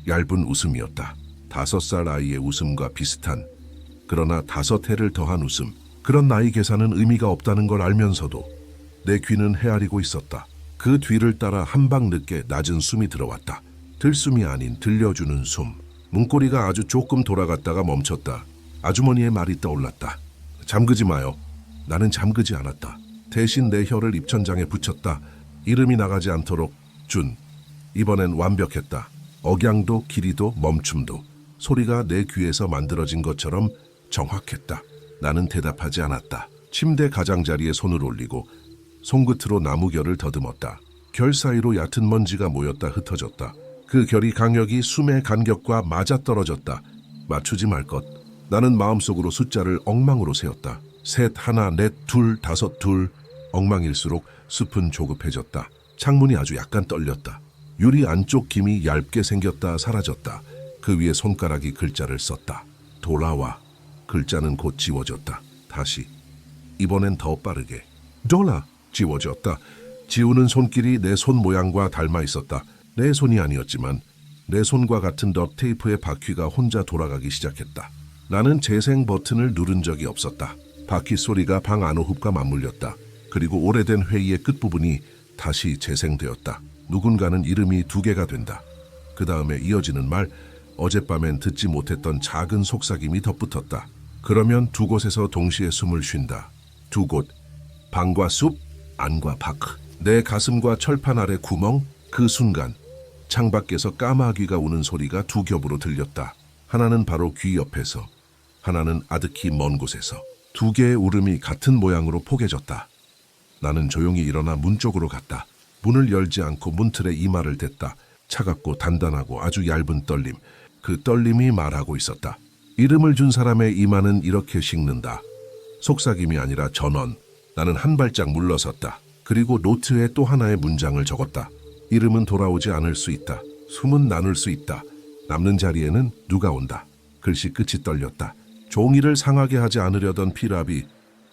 Speaker 1: 얇은 웃음이었다. 5살 아이의 웃음과 비슷한, 그러나 5해를 더한 웃음. 그런 나이 계산은 의미가 없다는 걸 알면서도 내 귀는 헤아리고 있었다. 그 뒤를 따라 한 방 늦게 낮은 숨이 들어왔다. 들숨이 아닌 들려주는 숨. 문고리가 아주 조금 돌아갔다가 멈췄다. 아주머니의 말이 떠올랐다. 잠그지 마요. 나는 잠그지 않았다. 대신 내 혀를 입천장에 붙였다. 이름이 나가지 않도록 준. 이번엔 완벽했다. 억양도 길이도 멈춤도 소리가 내 귀에서 만들어진 것처럼 정확했다. 나는 대답하지 않았다. 침대 가장자리에 손을 올리고 손끝으로 나무결을 더듬었다. 결 사이로 얕은 먼지가 모였다 흩어졌다. 그 결이 강력이 숨의 간격과 맞아떨어졌다. 맞추지 말 것. 나는 마음속으로 숫자를 엉망으로 세었다. 3, 1, 4, 2, 5, 2. 엉망일수록 숲은 조급해졌다. 창문이 아주 약간 떨렸다. 유리 안쪽 김이 얇게 생겼다 사라졌다. 그 위에 손가락이 글자를 썼다. 돌아와. 글자는 곧 지워졌다. 다시. 이번엔 더 빠르게. 돌아. 지워졌다. 지우는 손길이 내 손 모양과 닮아 있었다. 내 손이 아니었지만 내 손과 같은 덕테이프의 바퀴가 혼자 돌아가기 시작했다. 나는 재생 버튼을 누른 적이 없었다. 바퀴 소리가 방 안호흡과 맞물렸다. 그리고 오래된 회의의 끝부분이 다시 재생되었다. 누군가는 이름이 2개가 된다. 그 다음에 이어지는 말, 어젯밤엔 듣지 못했던 작은 속삭임이 덧붙었다. 그러면 2곳에서 동시에 숨을 쉰다. 2곳, 방과 숲, 안과 밖. 내 가슴과 철판 아래 구멍, 그 순간 창밖에서 까마귀가 우는 소리가 2겹으로 들렸다. 하나는 바로 귀 옆에서, 하나는 아득히 먼 곳에서. 2개의 울음이 같은 모양으로 포개졌다. 나는 조용히 일어나 문 쪽으로 갔다. 문을 열지 않고 문틀에 이마를 댔다. 차갑고 단단하고 아주 얇은 떨림. 그 떨림이 말하고 있었다. 이름을 준 사람의 이마는 이렇게 식는다. 속삭임이 아니라 전원. 나는 한 발짝 물러섰다. 그리고 노트에 또 하나의 문장을 적었다. 이름은 돌아오지 않을 수 있다. 숨은 나눌 수 있다. 남는 자리에는 누가 온다. 글씨 끝이 떨렸다. 종이를 상하게 하지 않으려던 피랍이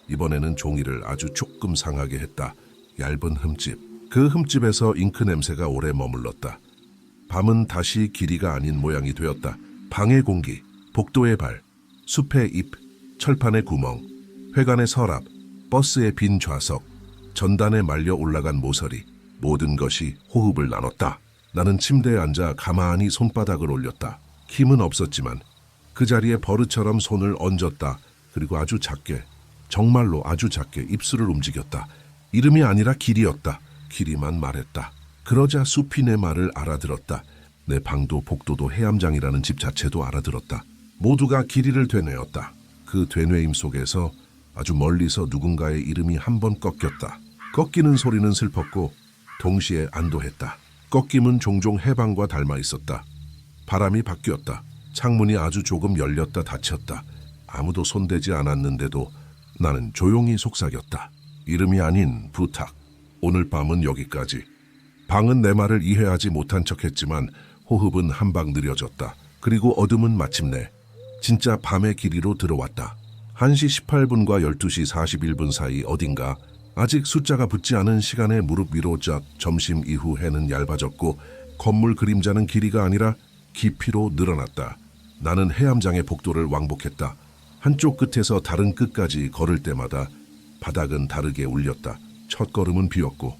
Speaker 1: 이번에는 종이를 아주 조금 상하게 했다. 얇은 흠집. 그 흠집에서 잉크 냄새가 오래 머물렀다. 밤은 다시 길이가 아닌 모양이 되었다. 방의 공기, 복도의 발, 숲의 잎, 철판의 구멍, 회관의 서랍, 버스의 빈 좌석, 전단에 말려 올라간 모서리. 모든 것이 호흡을 나눴다. 나는 침대에 앉아 가만히 손바닥을 올렸다. 힘은 없었지만 그 자리에 버릇처럼 손을 얹었다. 그리고 아주 작게, 정말로 아주 작게 입술을 움직였다. 이름이 아니라 길이였다. 길이만 말했다. 그러자 숲이 내 말을 알아들었다. 내 방도 복도도 해암장이라는 집 자체도 알아들었다. 모두가 길이를 되뇌었다. 그 되뇌임 속에서 아주 멀리서 누군가의 이름이 한 번 꺾였다. 꺾이는 소리는 슬펐고 동시에 안도했다. 꺾임은 종종 해방과 닮아 있었다. 바람이 바뀌었다. 창문이 아주 조금 열렸다 닫혔다. 아무도 손대지 않았는데도 나는 조용히 속삭였다. 이름이 아닌 부탁. 오늘 밤은 여기까지. 방은 내 말을 이해하지 못한 척했지만 호흡은 한 방 느려졌다. 그리고 어둠은 마침내 진짜 밤의 길이로 들어왔다. 1시 18분과 12시 41분 사이 어딘가 아직 숫자가 붙지 않은 시간에 무릎 위로 쫙 점심 이후 해는 얇아졌고 건물 그림자는 길이가 아니라 깊이로 늘어났다. 나는 해암장의 복도를 왕복했다. 한쪽 끝에서 다른 끝까지 걸을 때마다 바닥은 다르게 울렸다. 첫 걸음은 비었고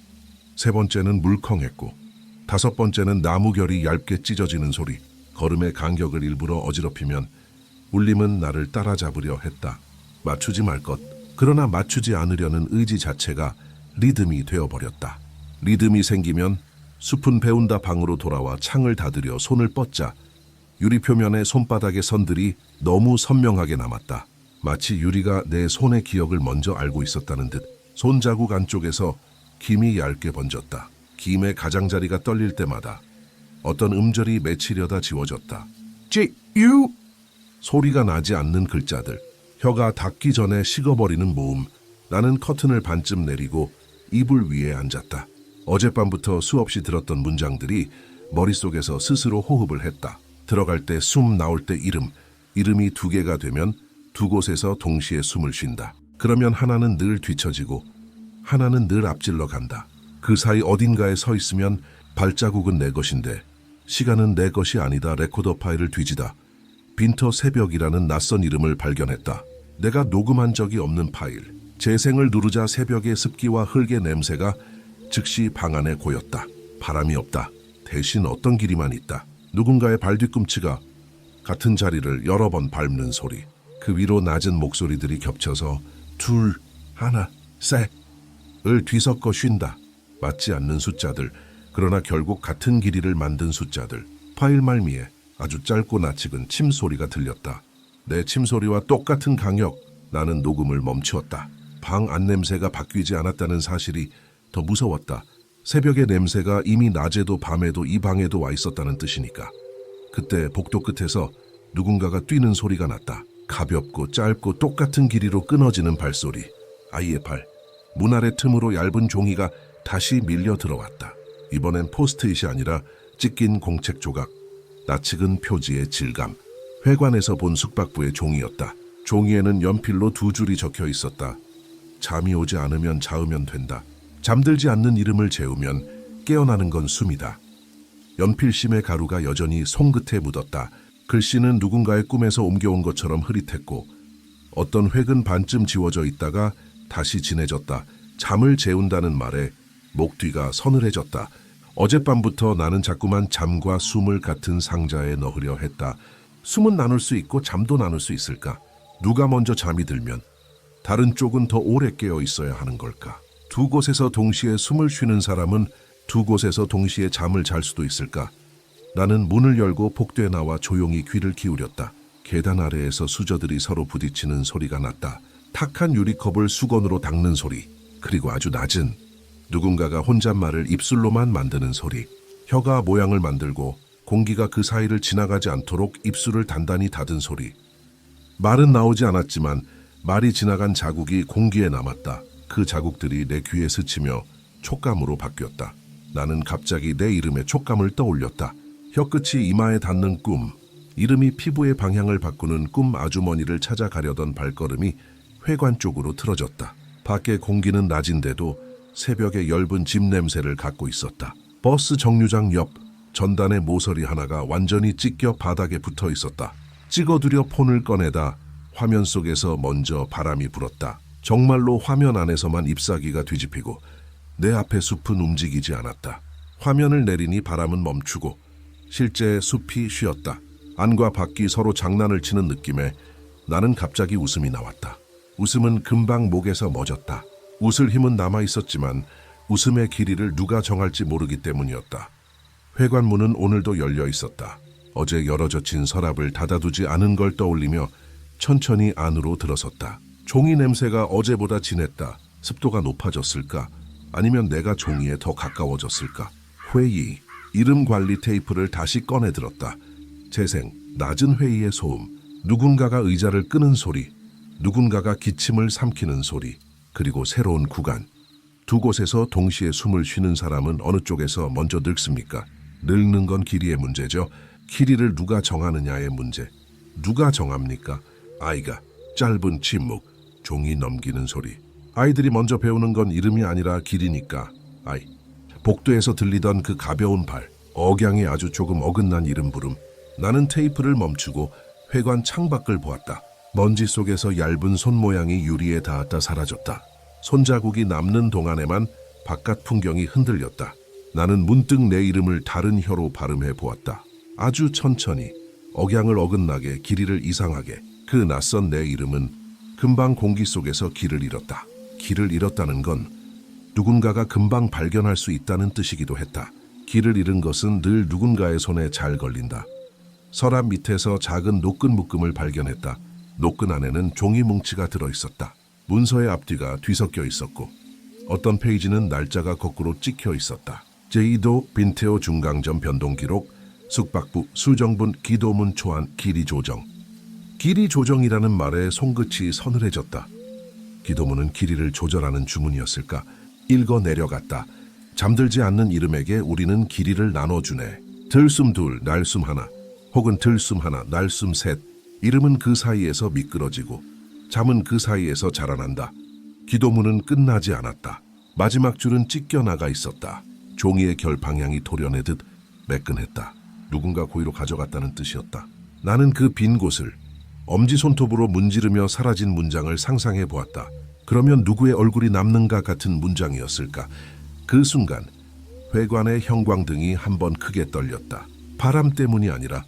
Speaker 1: 3번째는 물컹했고 5번째는 나무결이 얇게 찢어지는 소리. 걸음의 간격을 일부러 어지럽히면 울림은 나를 따라잡으려 했다. 맞추지 말 것. 그러나 맞추지 않으려는 의지 자체가 리듬이 되어버렸다. 리듬이 생기면 숲은 배운다 방으로 돌아와 창을 닫으려 손을 뻗자 유리 표면의 손바닥의 선들이 너무 선명하게 남았다. 마치 유리가 내 손의 기억을 먼저 알고 있었다는 듯. 손자국 안쪽에서 김이 얇게 번졌다. 김의 가장자리가 떨릴 때마다 어떤 음절이 맺히려다 지워졌다. 지-유! 소리가 나지 않는 글자들. 혀가 닿기 전에 식어버리는 모음. 나는 커튼을 반쯤 내리고 이불 위에 앉았다. 어젯밤부터 수없이 들었던 문장들이 머릿속에서 스스로 호흡을 했다. 들어갈 때 숨, 나올 때 이름. 이름이 2개가 되면 2곳에서 동시에 숨을 쉰다. 그러면 하나는 늘 뒤처지고 하나는 늘 앞질러 간다. 그 사이 어딘가에 서 있으면 발자국은 내 것인데 시간은 내 것이 아니다. 레코더 파일을 뒤지다. 빈터 새벽이라는 낯선 이름을 발견했다. 내가 녹음한 적이 없는 파일. 재생을 누르자 새벽의 습기와 흙의 냄새가 즉시 방 안에 고였다. 바람이 없다. 대신 어떤 길이만 있다. 누군가의 발 뒤꿈치가 같은 자리를 여러 번 밟는 소리. 그 위로 낮은 목소리들이 겹쳐서 둘, 하나, 셋을 뒤섞어 쉰다. 맞지 않는 숫자들. 그러나 결국 같은 길이를 만든 숫자들. 파일 말미에 아주 짧고 낯익은 침소리가 들렸다. 내 침소리와 똑같은 강역. 나는 녹음을 멈추었다. 방 안 냄새가 바뀌지 않았다는 사실이 더 무서웠다. 새벽의 냄새가 이미 낮에도 밤에도 이 방에도 와 있었다는 뜻이니까. 그때 복도 끝에서 누군가가 뛰는 소리가 났다. 가볍고 짧고 똑같은 길이로 끊어지는 발소리. 아이의 발. 문 아래 틈으로 얇은 종이가 다시 밀려 들어왔다. 이번엔 포스트잇이 아니라 찢긴 공책 조각. 낯익은 표지의 질감. 회관에서 본 숙박부의 종이였다. 종이에는 연필로 두 줄이 적혀 있었다. 잠이 오지 않으면 자으면 된다. 잠들지 않는 이름을 재우면 깨어나는 건 숨이다. 연필심의 가루가 여전히 손끝에 묻었다. 글씨는 누군가의 꿈에서 옮겨온 것처럼 흐릿했고 어떤 획은 반쯤 지워져 있다가 다시 진해졌다. 잠을 재운다는 말에 목 뒤가 서늘해졌다. 어젯밤부터 나는 자꾸만 잠과 숨을 같은 상자에 넣으려 했다. 숨은 나눌 수 있고 잠도 나눌 수 있을까? 누가 먼저 잠이 들면 다른 쪽은 더 오래 깨어 있어야 하는 걸까? 두 곳에서 동시에 숨을 쉬는 사람은 두 곳에서 동시에 잠을 잘 수도 있을까? 나는 문을 열고 복도에 나와 조용히 귀를 기울였다. 계단 아래에서 수저들이 서로 부딪히는 소리가 났다. 탁한 유리컵을 수건으로 닦는 소리, 그리고 아주 낮은 누군가가 혼잣말을 입술로만 만드는 소리. 혀가 모양을 만들고 공기가 그 사이를 지나가지 않도록 입술을 단단히 닫은 소리. 말은 나오지 않았지만 말이 지나간 자국이 공기에 남았다. 그 자국들이 내 귀에 스치며 촉감으로 바뀌었다. 나는 갑자기 내 이름의 촉감을 떠올렸다. 혀끝이 이마에 닿는 꿈, 이름이 피부의 방향을 바꾸는 꿈. 아주머니를 찾아가려던 발걸음이 회관 쪽으로 틀어졌다. 밖의 공기는 낮인데도 새벽의 엷은 집 냄새를 갖고 있었다. 버스 정류장 옆 전단의 모서리 하나가 완전히 찢겨 바닥에 붙어 있었다. 찍어두려 폰을 꺼내다 화면 속에서 먼저 바람이 불었다. 정말로 화면 안에서만 잎사귀가 뒤집히고 내 앞의 숲은 움직이지 않았다. 화면을 내리니 바람은 멈추고 실제 숲이 쉬었다. 안과 밖이 서로 장난을 치는 느낌에 나는 갑자기 웃음이 나왔다. 웃음은 금방 목에서 멎었다. 웃을 힘은 남아 있었지만 웃음의 길이를 누가 정할지 모르기 때문이었다. 회관문은 오늘도 열려 있었다. 어제 열어젖힌 서랍을 닫아두지 않은 걸 떠올리며 천천히 안으로 들어섰다. 종이 냄새가 어제보다 진했다. 습도가 높아졌을까? 아니면 내가 종이에 더 가까워졌을까? 회의, 이름 관리 테이프를 다시 꺼내 들었다. 재생, 낮은 회의의 소음, 누군가가 의자를 끄는 소리, 누군가가 기침을 삼키는 소리, 그리고 새로운 구간. 두 곳에서 동시에 숨을 쉬는 사람은 어느 쪽에서 먼저 늙습니까? 늙는 건 길이의 문제죠. 길이를 누가 정하느냐의 문제. 누가 정합니까? 아이가. 짧은 침묵, 종이 넘기는 소리. 아이들이 먼저 배우는 건 이름이 아니라 길이니까. 아이. 복도에서 들리던 그 가벼운 발, 억양이 아주 조금 어긋난 이름 부름. 나는 테이프를 멈추고 회관 창밖을 보았다. 먼지 속에서 얇은 손 모양이 유리에 닿았다 사라졌다. 손자국이 남는 동안에만 바깥 풍경이 흔들렸다. 나는 문득 내 이름을 다른 혀로 발음해 보았다. 아주 천천히, 억양을 어긋나게, 길이를 이상하게. 그 낯선 내 이름은 금방 공기 속에서 길을 잃었다. 길을 잃었다는 건 누군가가 금방 발견할 수 있다는 뜻이기도 했다. 길을 잃은 것은 늘 누군가의 손에 잘 걸린다. 서랍 밑에서 작은 노끈 묶음을 발견했다. 노끈 안에는 종이 뭉치가 들어있었다. 문서의 앞뒤가 뒤섞여 있었고 어떤 페이지는 날짜가 거꾸로 찍혀 있었다. 제2도 빈테오 중강점 변동 기록, 숙박부 수정분 기도문 초안 길이 조정. 길이 조정이라는 말에 손끝이 서늘해졌다. 기도문은 길이를 조절하는 주문이었을까? 읽어 내려갔다. 잠들지 않는 이름에게 우리는 길이를 나눠주네. 들숨 둘, 날숨 하나, 혹은 들숨 하나, 날숨 셋. 이름은 그 사이에서 미끄러지고 잠은 그 사이에서 자라난다. 기도문은 끝나지 않았다. 마지막 줄은 찢겨나가 있었다. 종이의 결 방향이 도려내듯 매끈했다. 누군가 고의로 가져갔다는 뜻이었다. 나는 그 빈 곳을 엄지손톱으로 문지르며 사라진 문장을 상상해 보았다. 그러면 누구의 얼굴이 남는가 같은 문장이었을까? 그 순간 회관의 형광등이 한번 크게 떨렸다. 바람 때문이 아니라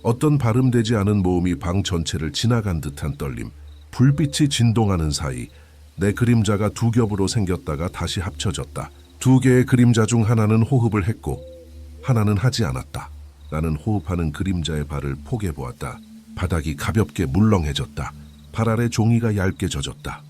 Speaker 1: 어떤 발음되지 않은 모음이 방 전체를 지나간 듯한 떨림. 불빛이 진동하는 사이 내 그림자가 두 겹으로 생겼다가 다시 합쳐졌다. 두 개의 그림자 중 하나는 호흡을 했고 하나는 하지 않았다. 나는 호흡하는 그림자의 발을 포개 보았다. 바닥이 가볍게 물렁해졌다. 발 아래 종이가 얇게 젖었다.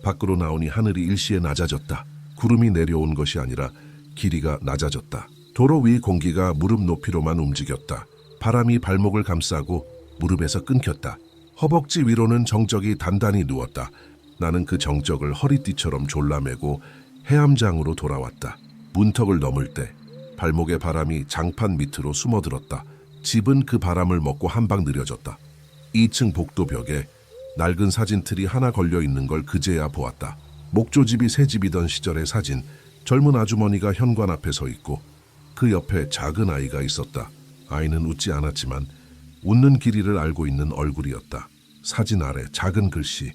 Speaker 1: 밖으로 나오니 하늘이 일시에 낮아졌다. 구름이 내려온 것이 아니라 길이가 낮아졌다. 도로 위 공기가 무릎 높이로만 움직였다. 바람이 발목을 감싸고 무릎에서 끊겼다. 허벅지 위로는 정적이 단단히 누웠다. 나는 그 정적을 허리띠처럼 졸라매고 해암장으로 돌아왔다. 문턱을 넘을 때 발목의 바람이 장판 밑으로 숨어들었다. 집은 그 바람을 먹고 한 방 느려졌다. 2층 복도벽에 낡은 사진틀이 하나 걸려 있는 걸 그제야 보았다. 목조집이 새 집이던 시절의 사진. 젊은 아주머니가 현관 앞에 서 있고 그 옆에 작은 아이가 있었다. 아이는 웃지 않았지만 웃는 길이를 알고 있는 얼굴이었다. 사진 아래 작은 글씨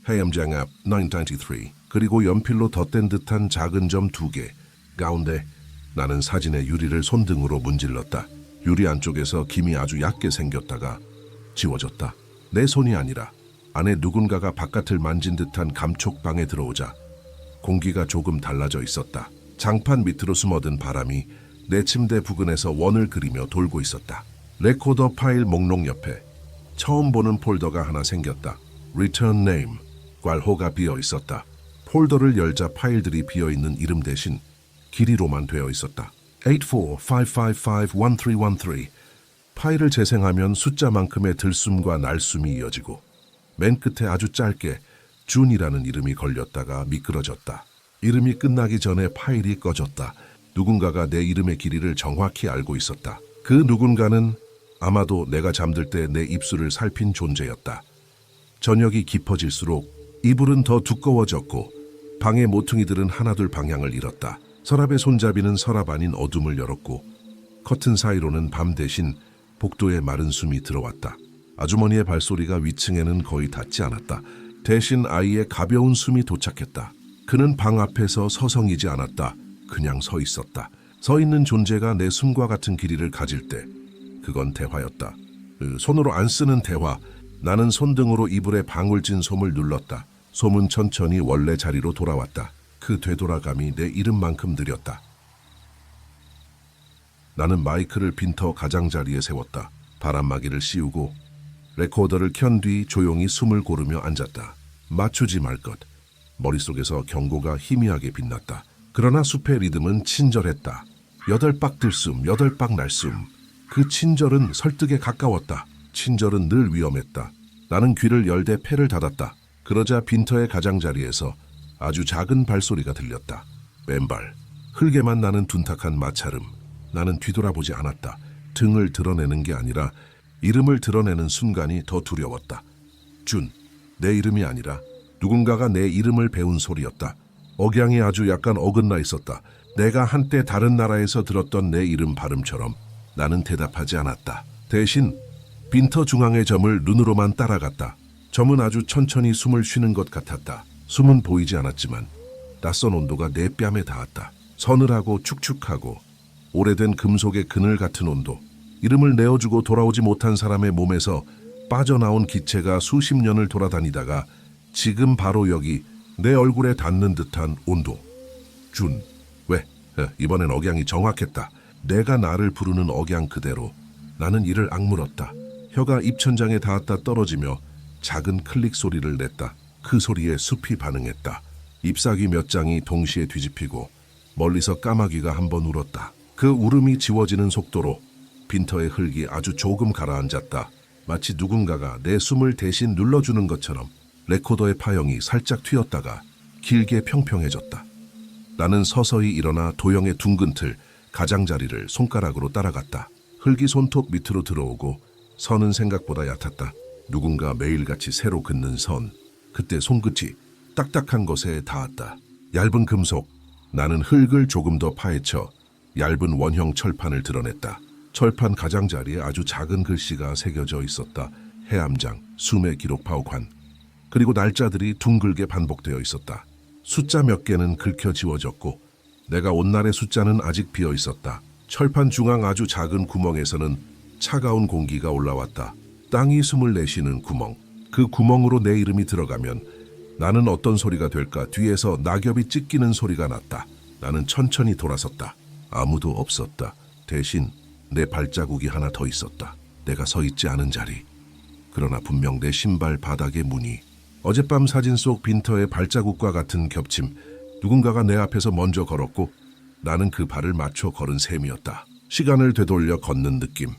Speaker 1: 해엄장 앞 993 그리고 연필로 덧댄 듯한 작은 점 2개. 가운데 나는 사진의 유리를 손등으로 문질렀다. 유리 안쪽에서 김이 아주 얕게 생겼다가 지워졌다. 내 손이 아니라 안에 누군가가 바깥을 만진 듯한 감촉방에 들어오자 공기가 조금 달라져 있었다. 장판 밑으로 숨어든 바람이 내 침대 부근에서 원을 그리며 돌고 있었다. 레코더 파일 목록 옆에 처음 보는 폴더가 하나 생겼다. Return Name, 괄호가 비어 있었다. 폴더를 열자 파일들이 비어 있는 이름 대신 길이로만 되어 있었다. 84551313. 파일을 재생하면 숫자만큼의 들숨과 날숨이 이어지고 맨 끝에 아주 짧게 준이라는 이름이 걸렸다가 미끄러졌다. 이름이 끝나기 전에 파일이 꺼졌다. 누군가가 내 이름의 길이를 정확히 알고 있었다. 그 누군가는 아마도 내가 잠들 때 내 입술을 살핀 존재였다. 저녁이 깊어질수록 이불은 더 두꺼워졌고 방의 모퉁이들은 하나둘 방향을 잃었다. 서랍의 손잡이는 서랍 아닌 어둠을 열었고 커튼 사이로는 밤 대신 복도에 마른 숨이 들어왔다. 아주머니의 발소리가 위층에는 거의 닿지 않았다. 대신 아이의 가벼운 숨이 도착했다. 그는 방 앞에서 서성이지 않았다. 그냥 서 있었다. 서 있는 존재가 내 숨과 같은 길이를 가질 때 그건 대화였다. 손으로 안 쓰는 대화. 나는 손등으로 이불에 방울진 솜을 눌렀다. 솜은 천천히 원래 자리로 돌아왔다. 그 되돌아감이 내 이름만큼 느렸다. 나는 마이크를 빈터 가장자리에 세웠다. 바람막이를 씌우고 레코더를 켠 뒤 조용히 숨을 고르며 앉았다. 맞추지 말 것. 머릿속에서 경고가 희미하게 빛났다. 그러나 숲의 리듬은 친절했다. 8박 들숨, 8박 날숨. 그 친절은 설득에 가까웠다. 친절은 늘 위험했다. 나는 귀를 열되 폐를 닫았다. 그러자 빈터의 가장자리에서 아주 작은 발소리가 들렸다. 맨발. 흙에만 나는 둔탁한 마찰음. 나는 뒤돌아보지 않았다. 등을 드러내는 게 아니라 이름을 드러내는 순간이 더 두려웠다. 준. 내 이름이 아니라 누군가가 내 이름을 배운 소리였다. 억양이 아주 약간 어긋나 있었다. 내가 한때 다른 나라에서 들었던 내 이름 발음처럼. 나는 대답하지 않았다. 대신 빈터 중앙의 점을 눈으로만 따라갔다. 점은 아주 천천히 숨을 쉬는 것 같았다. 숨은 보이지 않았지만 낯선 온도가 내 뺨에 닿았다. 서늘하고 축축하고 오래된 금속의 그늘 같은 온도. 이름을 내어주고 돌아오지 못한 사람의 몸에서 빠져나온 기체가 수십 년을 돌아다니다가 지금 바로 여기 내 얼굴에 닿는 듯한 온도. 준. 왜? 이번엔 억양이 정확했다. 내가 나를 부르는 억양 그대로. 나는 이를 악물었다. 혀가 입천장에 닿았다 떨어지며 작은 클릭 소리를 냈다. 그 소리에 숲이 반응했다. 잎사귀 몇 장이 동시에 뒤집히고 멀리서 까마귀가 한 번 울었다. 그 울음이 지워지는 속도로 빈터의 흙이 아주 조금 가라앉았다. 마치 누군가가 내 숨을 대신 눌러주는 것처럼 레코더의 파형이 살짝 튀었다가 길게 평평해졌다. 나는 서서히 일어나 도형의 둥근 틀, 가장자리를 손가락으로 따라갔다. 흙이 손톱 밑으로 들어오고 선은 생각보다 얕았다. 누군가 매일같이 새로 긋는 선. 그때 손끝이 딱딱한 것에 닿았다. 얇은 금속. 나는 흙을 조금 더 파헤쳐 얇은 원형 철판을 드러냈다. 철판 가장자리에 아주 작은 글씨가 새겨져 있었다. 해암장, 숨의 기록 파옥환. 그리고 날짜들이 둥글게 반복되어 있었다. 숫자 몇 개는 긁혀 지워졌고 내가 온 날의 숫자는 아직 비어 있었다. 철판 중앙 아주 작은 구멍에서는 차가운 공기가 올라왔다. 땅이 숨을 내쉬는 구멍. 그 구멍으로 내 이름이 들어가면 나는 어떤 소리가 될까? 뒤에서 낙엽이 찢기는 소리가 났다. 나는 천천히 돌아섰다. 아무도 없었다. 대신 내 발자국이 하나 더 있었다. 내가 서 있지 않은 자리. 그러나 분명 내 신발 바닥의 무늬. 어젯밤 사진 속 빈터의 발자국과 같은 겹침. 누군가가 내 앞에서 먼저 걸었고 나는 그 발을 맞춰 걸은 셈이었다. 시간을 되돌려 걷는 느낌.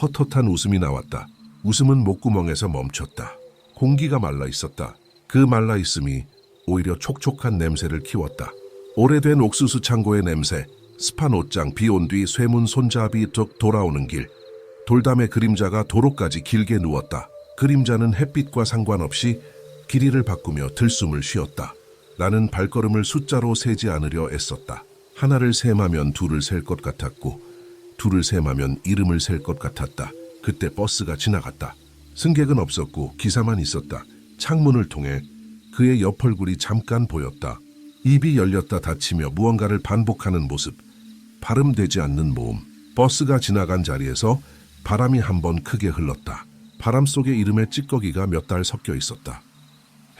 Speaker 1: 헛헛한 웃음이 나왔다. 웃음은 목구멍에서 멈췄다. 공기가 말라 있었다. 그 말라 있음이 오히려 촉촉한 냄새를 키웠다. 오래된 옥수수 창고의 냄새, 습한 옷장, 비 온 뒤 쇠문 손잡이 쭉 돌아오는 길. 돌담의 그림자가 도로까지 길게 누웠다. 그림자는 햇빛과 상관없이 길이를 바꾸며 들숨을 쉬었다. 나는 발걸음을 숫자로 세지 않으려 애썼다. 하나를 셈하면 둘을 셀 것 같았고 둘을 셈하면 이름을 셀 것 같았다. 그때 버스가 지나갔다. 승객은 없었고 기사만 있었다. 창문을 통해 그의 옆 얼굴이 잠깐 보였다. 입이 열렸다 닫히며 무언가를 반복하는 모습. 발음되지 않는 모음. 버스가 지나간 자리에서 바람이 한번 크게 흘렀다. 바람 속에 이름의 찌꺼기가 몇 달 섞여 있었다.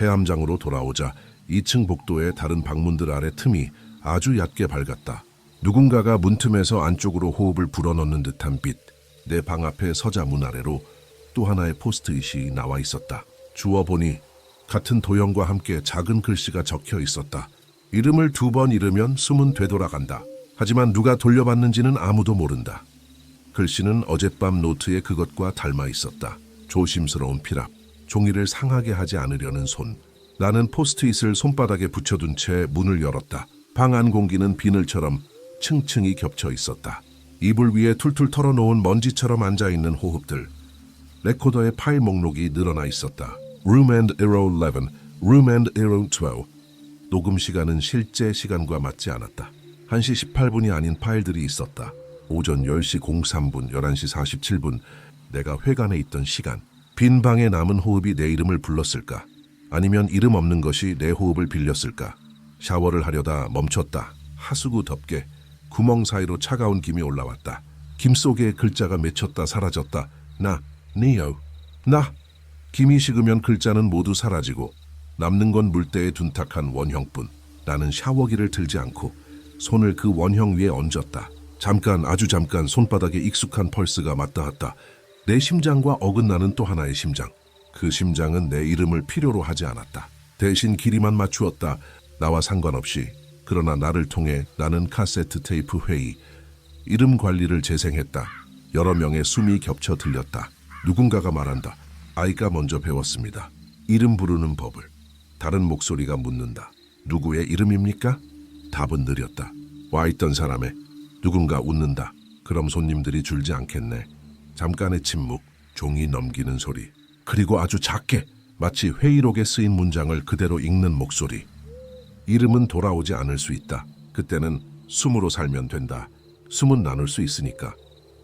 Speaker 1: 해암장으로 돌아오자 2층 복도의 다른 방문들 아래 틈이 아주 얕게 밝았다. 누군가가 문틈에서 안쪽으로 호흡을 불어넣는 듯한 빛. 내 방 앞에 서자 문 아래로 또 하나의 포스트잇이 나와 있었다. 주워보니 같은 도형과 함께 작은 글씨가 적혀 있었다. 이름을 2번 잃으면 숨은 되돌아간다. 하지만 누가 돌려받는지는 아무도 모른다. 글씨는 어젯밤 노트에 그것과 닮아 있었다. 조심스러운 피랍, 종이를 상하게 하지 않으려는 손. 나는 포스트잇을 손바닥에 붙여둔 채 문을 열었다. 방 안 공기는 비늘처럼 층층이 겹쳐 있었다. 이불 위에 툴툴 털어놓은 먼지처럼 앉아있는 호흡들. 레코더의 파일 목록이 늘어나 있었다. Room and Arrow 11, Room and Arrow 12. 녹음 시간은 실제 시간과 맞지 않았다. 1시 18분이 아닌 파일들이 있었다. 오전 10시 03분, 11시 47분, 내가 회관에 있던 시간. 빈 방에 남은 호흡이 내 이름을 불렀을까? 아니면 이름 없는 것이 내 호흡을 빌렸을까? 샤워를 하려다 멈췄다. 하수구 덮개, 구멍 사이로 차가운 김이 올라왔다. 김 속에 글자가 맺혔다 사라졌다. 나, 니오, 나. 김이 식으면 글자는 모두 사라지고 남는 건 물때에 둔탁한 원형뿐. 나는 샤워기를 들지 않고 손을 그 원형 위에 얹었다. 잠깐, 아주 잠깐 손바닥에 익숙한 펄스가 맞닿았다. 내 심장과 어긋나는 또 하나의 심장. 그 심장은 내 이름을 필요로 하지 않았다. 대신 길이만 맞추었다. 나와 상관없이. 그러나 나를 통해 나는 카세트 테이프 회의, 이름 관리를 재생했다. 여러 명의 숨이 겹쳐 들렸다. 누군가가 말한다. 아이가 먼저 배웠습니다. 이름 부르는 법을. 다른 목소리가 묻는다. 누구의 이름입니까? 답은 느렸다. 와 있던 사람의. 누군가 웃는다. 그럼 손님들이 줄지 않겠네. 잠깐의 침묵, 종이 넘기는 소리. 그리고 아주 작게, 마치 회의록에 쓰인 문장을 그대로 읽는 목소리. 이름은 돌아오지 않을 수 있다. 그때는 숨으로 살면 된다. 숨은 나눌 수 있으니까.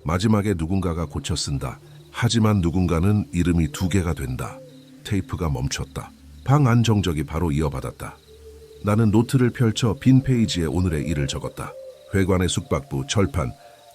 Speaker 1: 마지막에 누군가가 고쳐 쓴다. 하지만 누군가는 이름이 2개가 된다. 테이프가 멈췄다. 방 안 정적이 바로 이어받았다. 나는 노트를 펼쳐 빈 페이지에 오늘의 일을 적었다. 회관의 숙박부, 철판,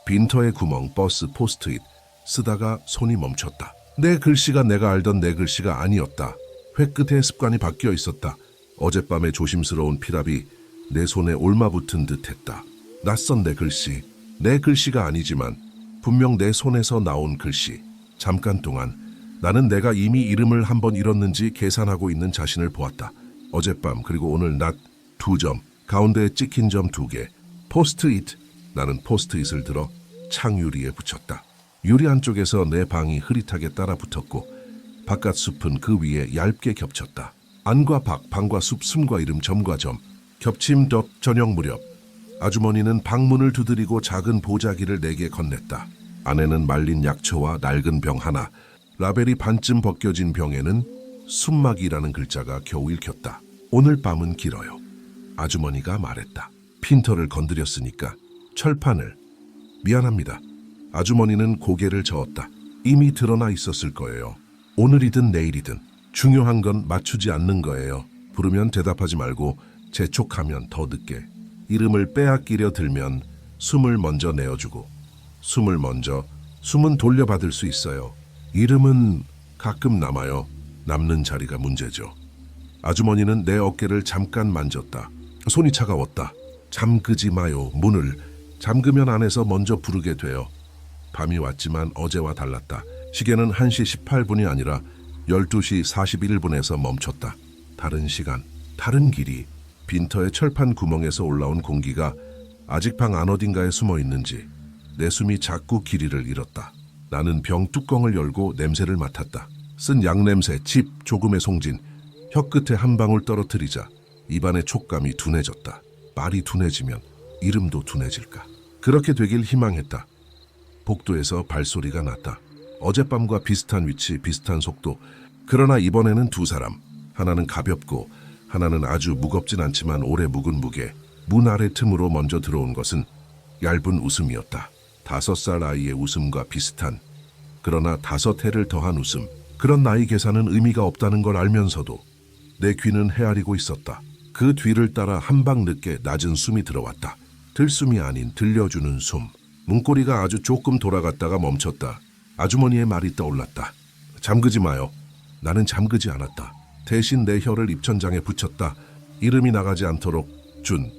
Speaker 1: 빈터의 구멍, 버스, 포스트잇. 쓰다가 손이 멈췄다. 내 글씨가 내가 알던 내 글씨가 아니었다. 회끝에 습관이 바뀌어 있었다. 어젯밤의 조심스러운 피랍이 내 손에 올마붙은 듯했다. 낯선 내 글씨. 내 글씨가 아니지만 분명 내 손에서 나온 글씨. 잠깐 동안 나는 내가 이미 이름을 한 번 잃었는지 계산하고 있는 자신을 보았다. 어젯밤 그리고 오늘 낮 2점, 가운데에 찍힌 점 2개. 포스트잇. 나는 포스트잇을 들어 창유리에 붙였다. 유리 안쪽에서 내 방이 흐릿하게 따라 붙었고 바깥 숲은 그 위에 얇게 겹쳤다. 안과 밖, 방과 숲, 숨과 이름, 점과 점. 겹침 덧 저녁 무렵. 아주머니는 방문을 두드리고 작은 보자기를 내게 건넸다. 안에는 말린 약초와 낡은 병 하나. 라벨이 반쯤 벗겨진 병에는 숨막이라는 글자가 겨우 읽혔다. 오늘 밤은 길어요. 아주머니가 말했다. 핀터를 건드렸으니까. 철판을. 미안합니다. 아주머니는 고개를 저었다. 이미 드러나 있었을 거예요. 오늘이든 내일이든 중요한 건 맞추지 않는 거예요. 부르면 대답하지 말고 재촉하면 더 늦게. 이름을 빼앗기려 들면 숨을 먼저 내어주고 숨은 돌려받을 수 있어요. 이름은 가끔 남아요. 남는 자리가 문제죠. 아주머니는 내 어깨를 잠깐 만졌다. 손이 차가웠다. 잠그지 마요. 문을. 잠그면 안에서 먼저 부르게 돼요. 밤이 왔지만 어제와 달랐다. 시계는 1시 18분이 아니라 12시 41분에서 멈췄다. 다른 시간, 다른 길이. 빈터의 철판 구멍에서 올라온 공기가 아직 방 안 어딘가에 숨어 있는지 내 숨이 자꾸 길이를 잃었다. 나는 병 뚜껑을 열고 냄새를 맡았다. 쓴 약냄새, 칩, 조금의 송진. 혀끝에 한 방울 떨어뜨리자 입안의 촉감이 둔해졌다. 말이 둔해지면 이름도 둔해질까. 그렇게 되길 희망했다. 복도에서 발소리가 났다. 어젯밤과 비슷한 위치, 비슷한 속도. 그러나 이번에는 두 사람. 하나는 가볍고 하나는 아주 무겁진 않지만 오래 묵은 무게. 문 아래 틈으로 먼저 들어온 것은 얇은 웃음이었다. 5살 아이의 웃음과 비슷한, 그러나 5해를 더한 웃음. 그런 나이 계산은 의미가 없다는 걸 알면서도 내 귀는 헤아리고 있었다. 그 뒤를 따라 한 방 늦게 낮은 숨이 들어왔다. 들숨이 아닌 들려주는 숨. 문고리가 아주 조금 돌아갔다가 멈췄다. 아주머니의 말이 떠올랐다. 잠그지 마요. 나는 잠그지 않았다. 대신 내 혀를 입천장에 붙였다. 이름이 나가지 않도록 준.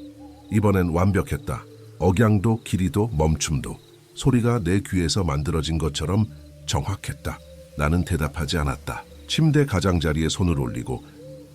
Speaker 1: 이번엔 완벽했다. 억양도 길이도 멈춤도 소리가 내 귀에서 만들어진 것처럼 정확했다. 나는 대답하지 않았다. 침대 가장자리에 손을 올리고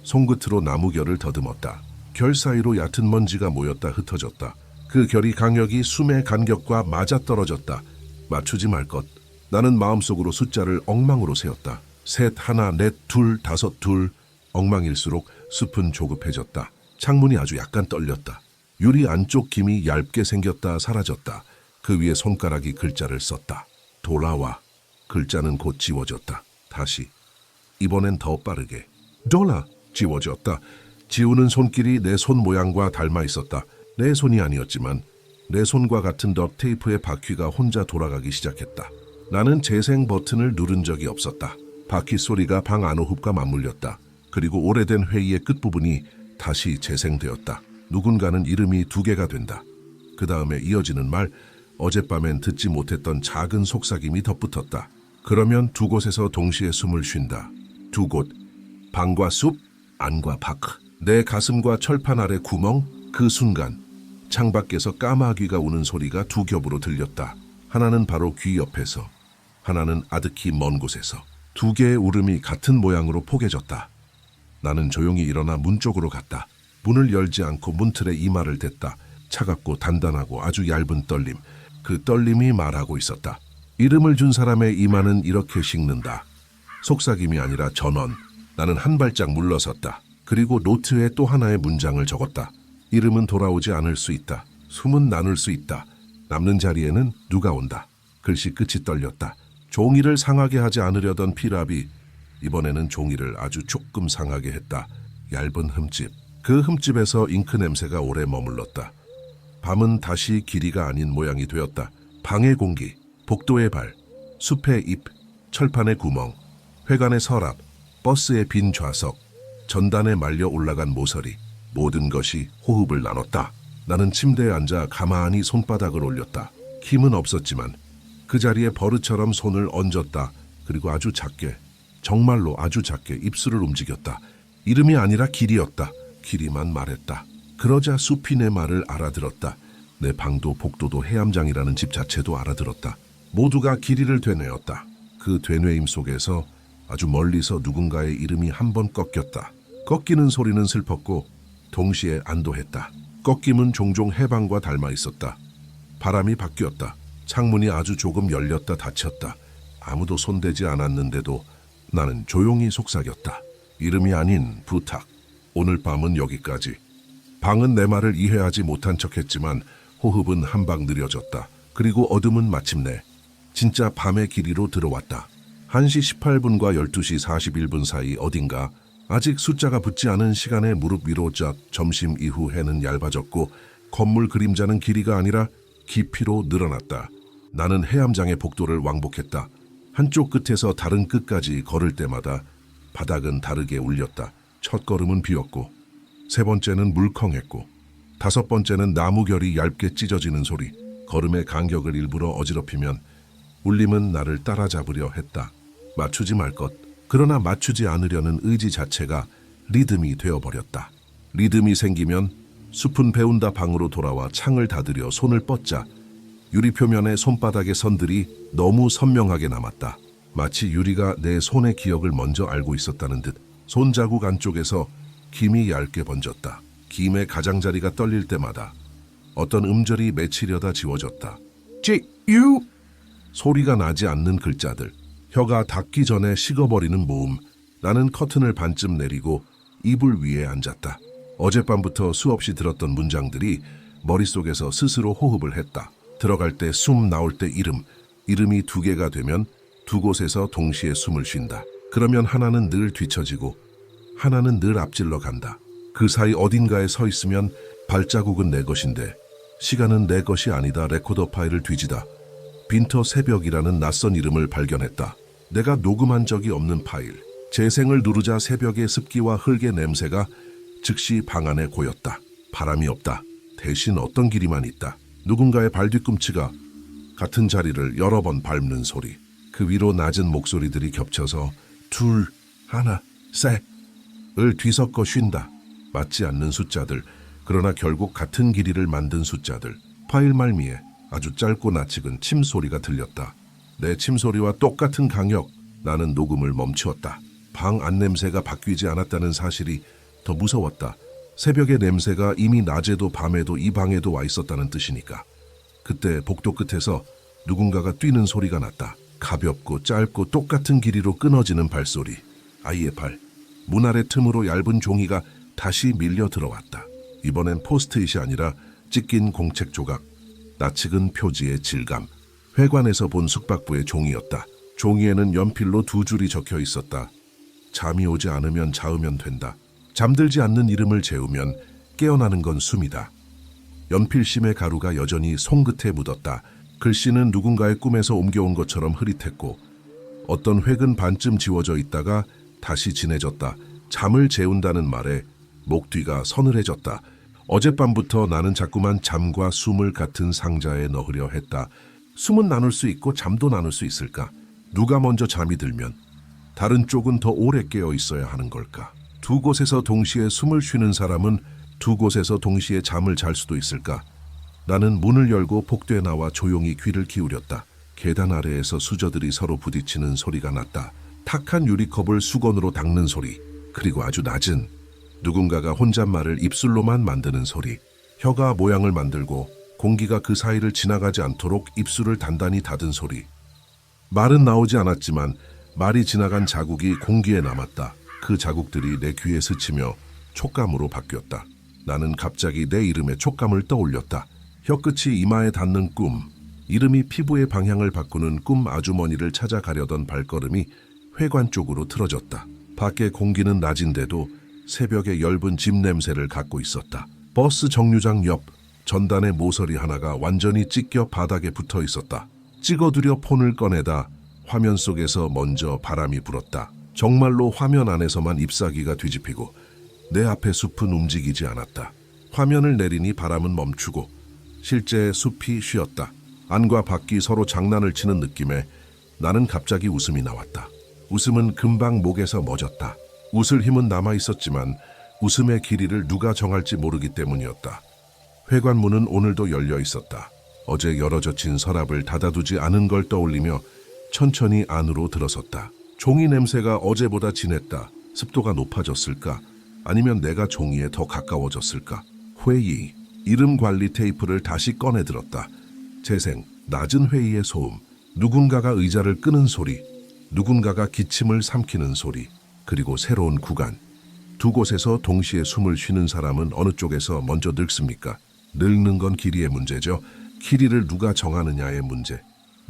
Speaker 1: 손끝으로 나무결을 더듬었다. 결 사이로 얕은 먼지가 모였다 흩어졌다. 그 결이 강력이 숨의 간격과 맞아떨어졌다. 맞추지 말 것. 나는 마음속으로 숫자를 엉망으로 세었다. 3, 1, 4, 2, 5, 2. 엉망일수록 숲은 조급해졌다. 창문이 아주 약간 떨렸다. 유리 안쪽 김이 얇게 생겼다 사라졌다. 그 위에 손가락이 글자를 썼다. 돌아와. 글자는 곧 지워졌다. 다시. 이번엔 더 빠르게. 돌아. 지워졌다. 지우는 손길이 내 손 모양과 닮아 있었다. 내 손이 아니었지만 내 손과 같은 덕테이프의 바퀴가 혼자 돌아가기 시작했다. 나는 재생 버튼을 누른 적이 없었다. 바퀴 소리가 방 안호흡과 맞물렸다. 그리고 오래된 회의의 끝부분이 다시 재생되었다. 누군가는 이름이 2개가 된다. 그 다음에 이어지는 말, 어젯밤엔 듣지 못했던 작은 속삭임이 덧붙었다. 그러면 2곳에서 동시에 숨을 쉰다. 2곳, 방과 숲, 안과 밖. 내 가슴과 철판 아래 구멍, 그 순간 창밖에서 까마귀가 우는 소리가 2겹으로 들렸다. 하나는 바로 귀 옆에서, 하나는 아득히 먼 곳에서. 2개의 울음이 같은 모양으로 포개졌다. 나는 조용히 일어나 문 쪽으로 갔다. 문을 열지 않고 문틀에 이마를 댔다. 차갑고 단단하고 아주 얇은 떨림. 그 떨림이 말하고 있었다. 이름을 준 사람의 이마는 이렇게 식는다. 속삭임이 아니라 전원. 나는 한 발짝 물러섰다. 그리고 노트에 또 하나의 문장을 적었다. 이름은 돌아오지 않을 수 있다. 숨은 나눌 수 있다. 남는 자리에는 누가 온다. 글씨 끝이 떨렸다. 종이를 상하게 하지 않으려던 피랍이 이번에는 종이를 아주 조금 상하게 했다. 얇은 흠집. 그 흠집에서 잉크 냄새가 오래 머물렀다. 밤은 다시 길이가 아닌 모양이 되었다. 방의 공기, 복도의 발, 숲의 잎, 철판의 구멍, 회관의 서랍, 버스의 빈 좌석, 전단에 말려 올라간 모서리. 모든 것이 호흡을 나눴다. 나는 침대에 앉아 가만히 손바닥을 올렸다. 힘은 없었지만 그 자리에 버릇처럼 손을 얹었다. 그리고 아주 작게, 정말로 아주 작게 입술을 움직였다. 이름이 아니라 길이였다. 길이만 말했다. 그러자 숲이 내 말을 알아들었다. 내 방도 복도도 해암장이라는 집 자체도 알아들었다. 모두가 길이를 되뇌었다. 그 되뇌임 속에서 아주 멀리서 누군가의 이름이 한 번 꺾였다. 꺾이는 소리는 슬펐고 동시에 안도했다. 꺾임은 종종 해방과 닮아 있었다. 바람이 바뀌었다. 창문이 아주 조금 열렸다 닫혔다. 아무도 손대지 않았는데도 나는 조용히 속삭였다. 이름이 아닌 부탁. 오늘 밤은 여기까지. 방은 내 말을 이해하지 못한 척했지만 호흡은 한 방 느려졌다. 그리고 어둠은 마침내 진짜 밤의 길이로 들어왔다. 1시 18분과 12시 41분 사이 어딘가 아직 숫자가 붙지 않은 시간에 무릎 위로 쫙. 점심 이후 해는 얇아졌고 건물 그림자는 길이가 아니라 깊이로 늘어났다. 나는 해암장의 복도를 왕복했다. 한쪽 끝에서 다른 끝까지 걸을 때마다 바닥은 다르게 울렸다. 첫 걸음은 비었고 3번째는 물컹했고 5번째는 나무결이 얇게 찢어지는 소리. 걸음의 간격을 일부러 어지럽히면 울림은 나를 따라잡으려 했다. 맞추지 말 것. 그러나 맞추지 않으려는 의지 자체가 리듬이 되어버렸다. 리듬이 생기면 숲은 배운다 방으로 돌아와 창을 닫으려 손을 뻗자 유리 표면에 손바닥의 선들이 너무 선명하게 남았다. 마치 유리가 내 손의 기억을 먼저 알고 있었다는 듯. 손자국 안쪽에서 김이 얇게 번졌다. 김의 가장자리가 떨릴 때마다 어떤 음절이 맺히려다 지워졌다. 지-유! 소리가 나지 않는 글자들. 혀가 닿기 전에 식어버리는 모음. 나는 커튼을 반쯤 내리고 이불 위에 앉았다. 어젯밤부터 수없이 들었던 문장들이 머릿속에서 스스로 호흡을 했다. 들어갈 때 숨, 나올 때 이름. 이름이 두 개가 되면 두 곳에서 동시에 숨을 쉰다. 그러면 하나는 늘 뒤처지고 하나는 늘 앞질러 간다. 그 사이 어딘가에 서 있으면 발자국은 내 것인데 시간은 내 것이 아니다. 레코더 파일을 뒤지다. 빈터 새벽이라는 낯선 이름을 발견했다. 내가 녹음한 적이 없는 파일. 재생을 누르자 새벽의 습기와 흙의 냄새가 즉시 방 안에 고였다. 바람이 없다. 대신 어떤 길이만 있다. 누군가의 발 뒤꿈치가 같은 자리를 여러 번 밟는 소리. 그 위로 낮은 목소리들이 겹쳐서 둘, 하나, 셋을 뒤섞어 쉰다. 맞지 않는 숫자들, 그러나 결국 같은 길이를 만든 숫자들. 파일 말미에 아주 짧고 낯익은 침소리가 들렸다. 내 침소리와 똑같은 강역. 나는 녹음을 멈추었다. 방 안 냄새가 바뀌지 않았다는 사실이 더 무서웠다. 새벽의 냄새가 이미 낮에도 밤에도 이 방에도 와 있었다는 뜻이니까. 그때 복도 끝에서 누군가가 뛰는 소리가 났다. 가볍고 짧고 똑같은 길이로 끊어지는 발소리. 아이의 발. 문 아래 틈으로 얇은 종이가 다시 밀려 들어왔다. 이번엔 포스트잇이 아니라 찢긴 공책 조각. 낯익은 표지의 질감. 회관에서 본 숙박부의 종이였다. 종이에는 연필로 두 줄이 적혀 있었다. 잠이 오지 않으면 자으면 된다. 잠들지 않는 이름을 재우면 깨어나는 건 숨이다. 연필심의 가루가 여전히 손끝에 묻었다. 글씨는 누군가의 꿈에서 옮겨온 것처럼 흐릿했고 어떤 획은 반쯤 지워져 있다가 다시 진해졌다. 잠을 재운다는 말에 목 뒤가 서늘해졌다. 어젯밤부터 나는 자꾸만 잠과 숨을 같은 상자에 넣으려 했다. 숨은 나눌 수 있고 잠도 나눌 수 있을까? 누가 먼저 잠이 들면 다른 쪽은 더 오래 깨어 있어야 하는 걸까? 두 곳에서 동시에 숨을 쉬는 사람은 두 곳에서 동시에 잠을 잘 수도 있을까? 나는 문을 열고 복도에 나와 조용히 귀를 기울였다. 계단 아래에서 수저들이 서로 부딪히는 소리가 났다. 탁한 유리컵을 수건으로 닦는 소리, 그리고 아주 낮은 누군가가 혼잣말을 입술로만 만드는 소리. 혀가 모양을 만들고 공기가 그 사이를 지나가지 않도록 입술을 단단히 닫은 소리. 말은 나오지 않았지만 말이 지나간 자국이 공기에 남았다. 그 자국들이 내 귀에 스치며 촉감으로 바뀌었다. 나는 갑자기 내 이름의 촉감을 떠올렸다. 혀끝이 이마에 닿는 꿈. 이름이 피부의 방향을 바꾸는 꿈. 아주머니를 찾아가려던 발걸음이 회관 쪽으로 틀어졌다. 밖의 공기는 낮인데도 새벽의 엷은 집 냄새를 갖고 있었다. 버스 정류장 옆 전단의 모서리 하나가 완전히 찢겨 바닥에 붙어 있었다. 찍어두려 폰을 꺼내다 화면 속에서 먼저 바람이 불었다. 정말로 화면 안에서만 잎사귀가 뒤집히고 내 앞의 숲은 움직이지 않았다. 화면을 내리니 바람은 멈추고 실제 숲이 쉬었다. 안과 밖이 서로 장난을 치는 느낌에 나는 갑자기 웃음이 나왔다. 웃음은 금방 목에서 멎었다. 웃을 힘은 남아있었지만 웃음의 길이를 누가 정할지 모르기 때문이었다. 회관 문은 오늘도 열려 있었다. 어제 열어젖힌 서랍을 닫아두지 않은 걸 떠올리며 천천히 안으로 들어섰다. 종이 냄새가 어제보다 진했다. 습도가 높아졌을까? 아니면 내가 종이에 더 가까워졌을까? 회의. 이름 관리 테이프를 다시 꺼내 들었다. 재생. 낮은 회의의 소음. 누군가가 의자를 끄는 소리. 누군가가 기침을 삼키는 소리. 그리고 새로운 구간. 두 곳에서 동시에 숨을 쉬는 사람은 어느 쪽에서 먼저 늙습니까? 늙는 건 길이의 문제죠. 길이를 누가 정하느냐의 문제.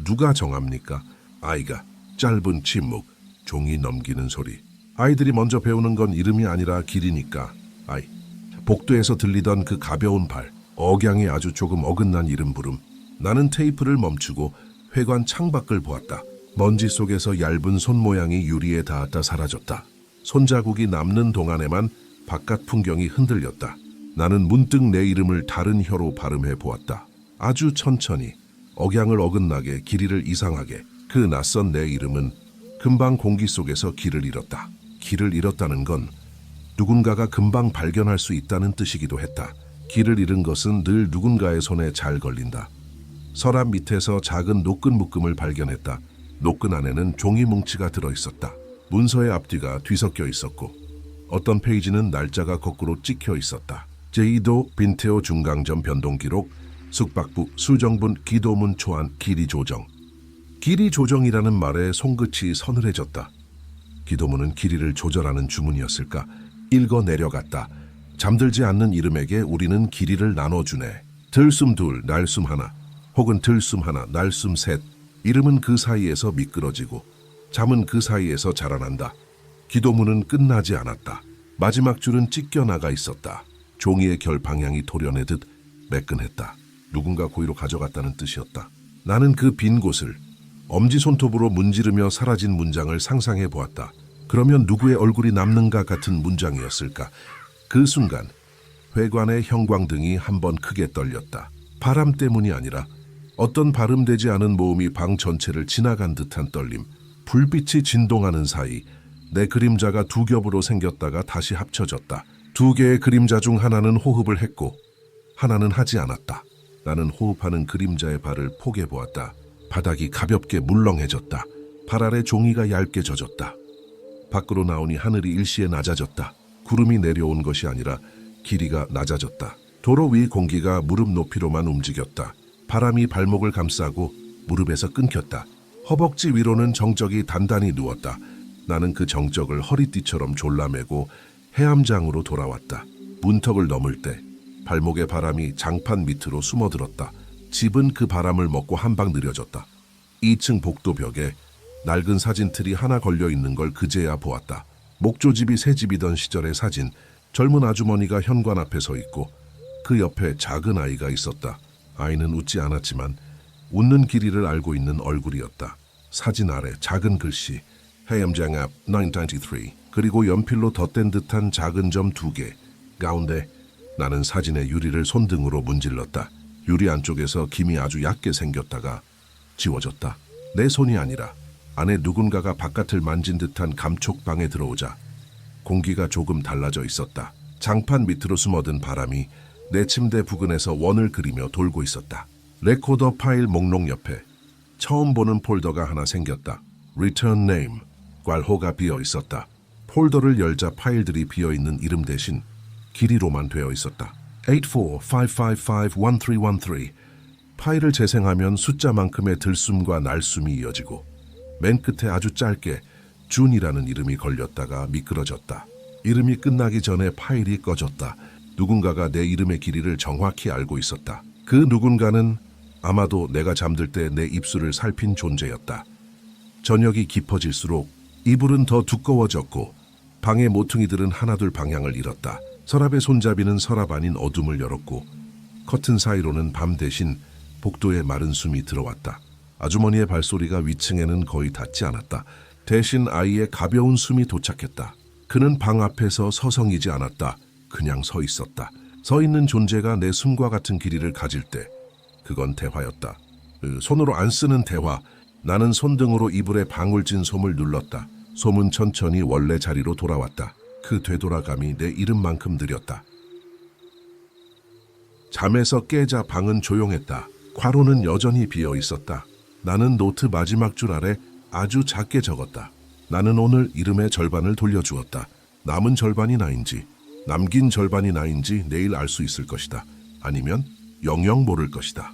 Speaker 1: 누가 정합니까? 아이가. 짧은 침묵. 종이 넘기는 소리. 아이들이 먼저 배우는 건 이름이 아니라 길이니까. 아이. 복도에서 들리던 그 가벼운 발. 억양이 아주 조금 어긋난 이름 부름. 나는 테이프를 멈추고 회관 창밖을 보았다. 먼지 속에서 얇은 손 모양이 유리에 닿았다 사라졌다. 손자국이 남는 동안에만 바깥 풍경이 흔들렸다. 나는 문득 내 이름을 다른 혀로 발음해 보았다. 아주 천천히, 억양을 어긋나게, 길이를 이상하게. 그 낯선 내 이름은 금방 공기 속에서 길을 잃었다. 길을 잃었다는 건 누군가가 금방 발견할 수 있다는 뜻이기도 했다. 길을 잃은 것은 늘 누군가의 손에 잘 걸린다. 서랍 밑에서 작은 노끈 묶음을 발견했다. 노끈 안에는 종이 뭉치가 들어있었다. 문서의 앞뒤가 뒤섞여 있었고 어떤 페이지는 날짜가 거꾸로 찍혀 있었다. 제2도 빈테오 중강점 변동 기록, 숙박부 수정분 기도문 초안 길이 조정. 길이 조정이라는 말에 손끝이 서늘해졌다. 기도문은 길이를 조절하는 주문이었을까? 읽어 내려갔다. 잠들지 않는 이름에게 우리는 길이를 나눠주네. 들숨 둘, 날숨 하나, 혹은 들숨 하나, 날숨 셋. 이름은 그 사이에서 미끄러지고 잠은 그 사이에서 자라난다. 기도문은 끝나지 않았다. 마지막 줄은 찢겨나가 있었다. 종이의 결 방향이 도려내듯 매끈했다. 누군가 고의로 가져갔다는 뜻이었다. 나는 그 빈 곳을 엄지손톱으로 문지르며 사라진 문장을 상상해 보았다. 그러면 누구의 얼굴이 남는가 같은 문장이었을까? 그 순간 회관의 형광등이 한번 크게 떨렸다. 바람 때문이 아니라 어떤 발음되지 않은 모음이 방 전체를 지나간 듯한 떨림. 불빛이 진동하는 사이 내 그림자가 두 겹으로 생겼다가 다시 합쳐졌다. 두 개의 그림자 중 하나는 호흡을 했고 하나는 하지 않았다. 나는 호흡하는 그림자의 발을 포개 보았다. 바닥이 가볍게 물렁해졌다. 발 아래 종이가 얇게 젖었다. 밖으로 나오니 하늘이 일시에 낮아졌다. 구름이 내려온 것이 아니라 길이가 낮아졌다. 도로 위 공기가 무릎 높이로만 움직였다. 바람이 발목을 감싸고 무릎에서 끊겼다. 허벅지 위로는 정적이 단단히 누웠다. 나는 그 정적을 허리띠처럼 졸라매고 해암장으로 돌아왔다. 문턱을 넘을 때 발목의 바람이 장판 밑으로 숨어들었다. 집은 그 바람을 먹고 한 방 느려졌다. 2층 복도벽에 낡은 사진틀이 하나 걸려 있는 걸 그제야 보았다. 목조집이 새 집이던 시절의 사진. 젊은 아주머니가 현관 앞에 서 있고 그 옆에 작은 아이가 있었다. 아이는 웃지 않았지만 웃는 길이를 알고 있는 얼굴이었다. 사진 아래 작은 글씨 해암장 앞 993 그리고 연필로 덧댄 듯한 작은 점 2개. 가운데 나는 사진의 유리를 손등으로 문질렀다. 유리 안쪽에서 김이 아주 얕게 생겼다가 지워졌다. 내 손이 아니라 안에 누군가가 바깥을 만진 듯한 감촉방에 들어오자 공기가 조금 달라져 있었다. 장판 밑으로 숨어든 바람이 내 침대 부근에서 원을 그리며 돌고 있었다. 레코더 파일 목록 옆에 처음 보는 폴더가 하나 생겼다. Return Name, 괄호가 비어 있었다. 폴더를 열자 파일들이 비어 있는 이름 대신 길이로만 되어 있었다. 84551313. 파일을 재생하면 숫자만큼의 들숨과 날숨이 이어지고 맨 끝에 아주 짧게 준이라는 이름이 걸렸다가 미끄러졌다. 이름이 끝나기 전에 파일이 꺼졌다. 누군가가 내 이름의 길이를 정확히 알고 있었다. 그 누군가는 아마도 내가 잠들 때 내 입술을 살핀 존재였다. 저녁이 깊어질수록 이불은 더 두꺼워졌고 방의 모퉁이들은 하나둘 방향을 잃었다. 서랍의 손잡이는 서랍 아닌 어둠을 열었고 커튼 사이로는 밤 대신 복도에 마른 숨이 들어왔다. 아주머니의 발소리가 위층에는 거의 닿지 않았다. 대신 아이의 가벼운 숨이 도착했다. 그는 방 앞에서 서성이지 않았다. 그냥 서 있었다. 서 있는 존재가 내 숨과 같은 길이를 가질 때 그건 대화였다. 손으로 안 쓰는 대화. 나는 손등으로 이불에 방울진 솜을 눌렀다. 솜은 천천히 원래 자리로 돌아왔다. 그 되돌아감이 내 이름만큼 느렸다. 잠에서 깨자 방은 조용했다. 괄호는 여전히 비어 있었다. 나는 노트 마지막 줄 아래 아주 작게 적었다. 나는 오늘 이름의 절반을 돌려주었다. 남은 절반이 나인지 남긴 절반이 나인지 내일 알 수 있을 것이다. 아니면 영영 모를 것이다.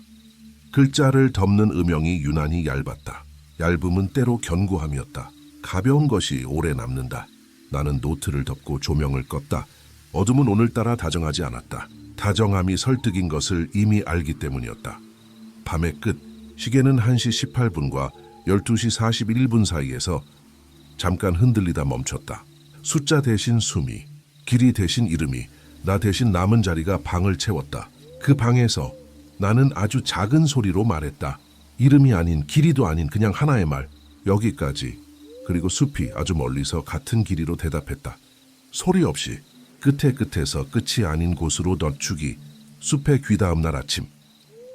Speaker 1: 글자를 덮는 음영이 유난히 얇았다. 얇음은 때로 견고함이었다. 가벼운 것이 오래 남는다. 나는 노트를 덮고 조명을 껐다. 어둠은 오늘따라 다정하지 않았다. 다정함이 설득인 것을 이미 알기 때문이었다. 밤의 끝, 시계는 1시 18분과 12시 41분 사이에서 잠깐 흔들리다 멈췄다. 숫자 대신 숨이, 길이 대신 이름이, 나 대신 남은 자리가 방을 채웠다. 그 방에서 나는 아주 작은 소리로 말했다. 이름이 아닌 길이도 아닌 그냥 하나의 말. 여기까지. 그리고 숲이 아주 멀리서 같은 길이로 대답했다. 소리 없이 끝에서 끝이 아닌 곳으로 넌축이. 숲의 귀다음 날 아침.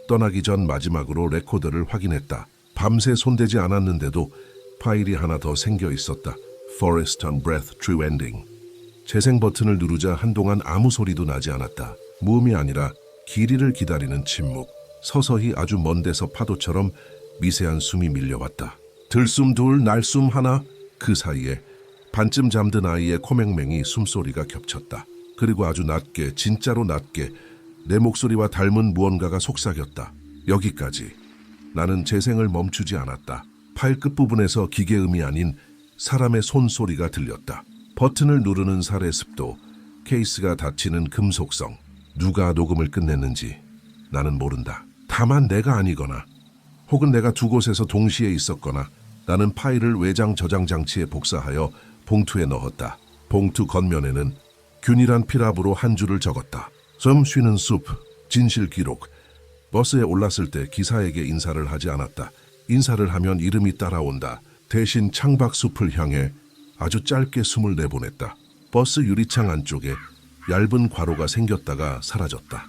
Speaker 1: 떠나기 전 마지막으로 레코더를 확인했다. 밤새 손대지 않았는데도 파일이 하나 더 생겨 있었다. Forest on Breath True Ending. 재생 버튼을 누르자 한동안 아무 소리도 나지 않았다. 무음이 아니라 길이를 기다리는 침묵. 서서히 아주 먼 데서 파도처럼 미세한 숨이 밀려왔다. 들숨 둘, 날숨 하나. 그 사이에 반쯤 잠든 아이의 코맹맹이 숨소리가 겹쳤다. 그리고 아주 낮게, 진짜로 낮게 내 목소리와 닮은 무언가가 속삭였다. 여기까지. 나는 재생을 멈추지 않았다. 파일 끝부분에서 기계음이 아닌 사람의 손소리가 들렸다. 버튼을 누르는 살의 습도, 케이스가 닫히는 금속성. 누가 녹음을 끝냈는지 나는 모른다. 다만 내가 아니거나 혹은 내가 두 곳에서 동시에 있었거나 나는 파일을 외장 저장 장치에 복사하여 봉투에 넣었다. 봉투 겉면에는 균일한 필압으로 한 줄을 적었다. 숨 쉬는 숲, 진실 기록. 버스에 올랐을 때 기사에게 인사를 하지 않았다. 인사를 하면 이름이 따라온다. 대신 창밖 숲을 향해 아주 짧게 숨을 내보냈다. 버스 유리창 안쪽에 얇은 괄호가 생겼다가 사라졌다.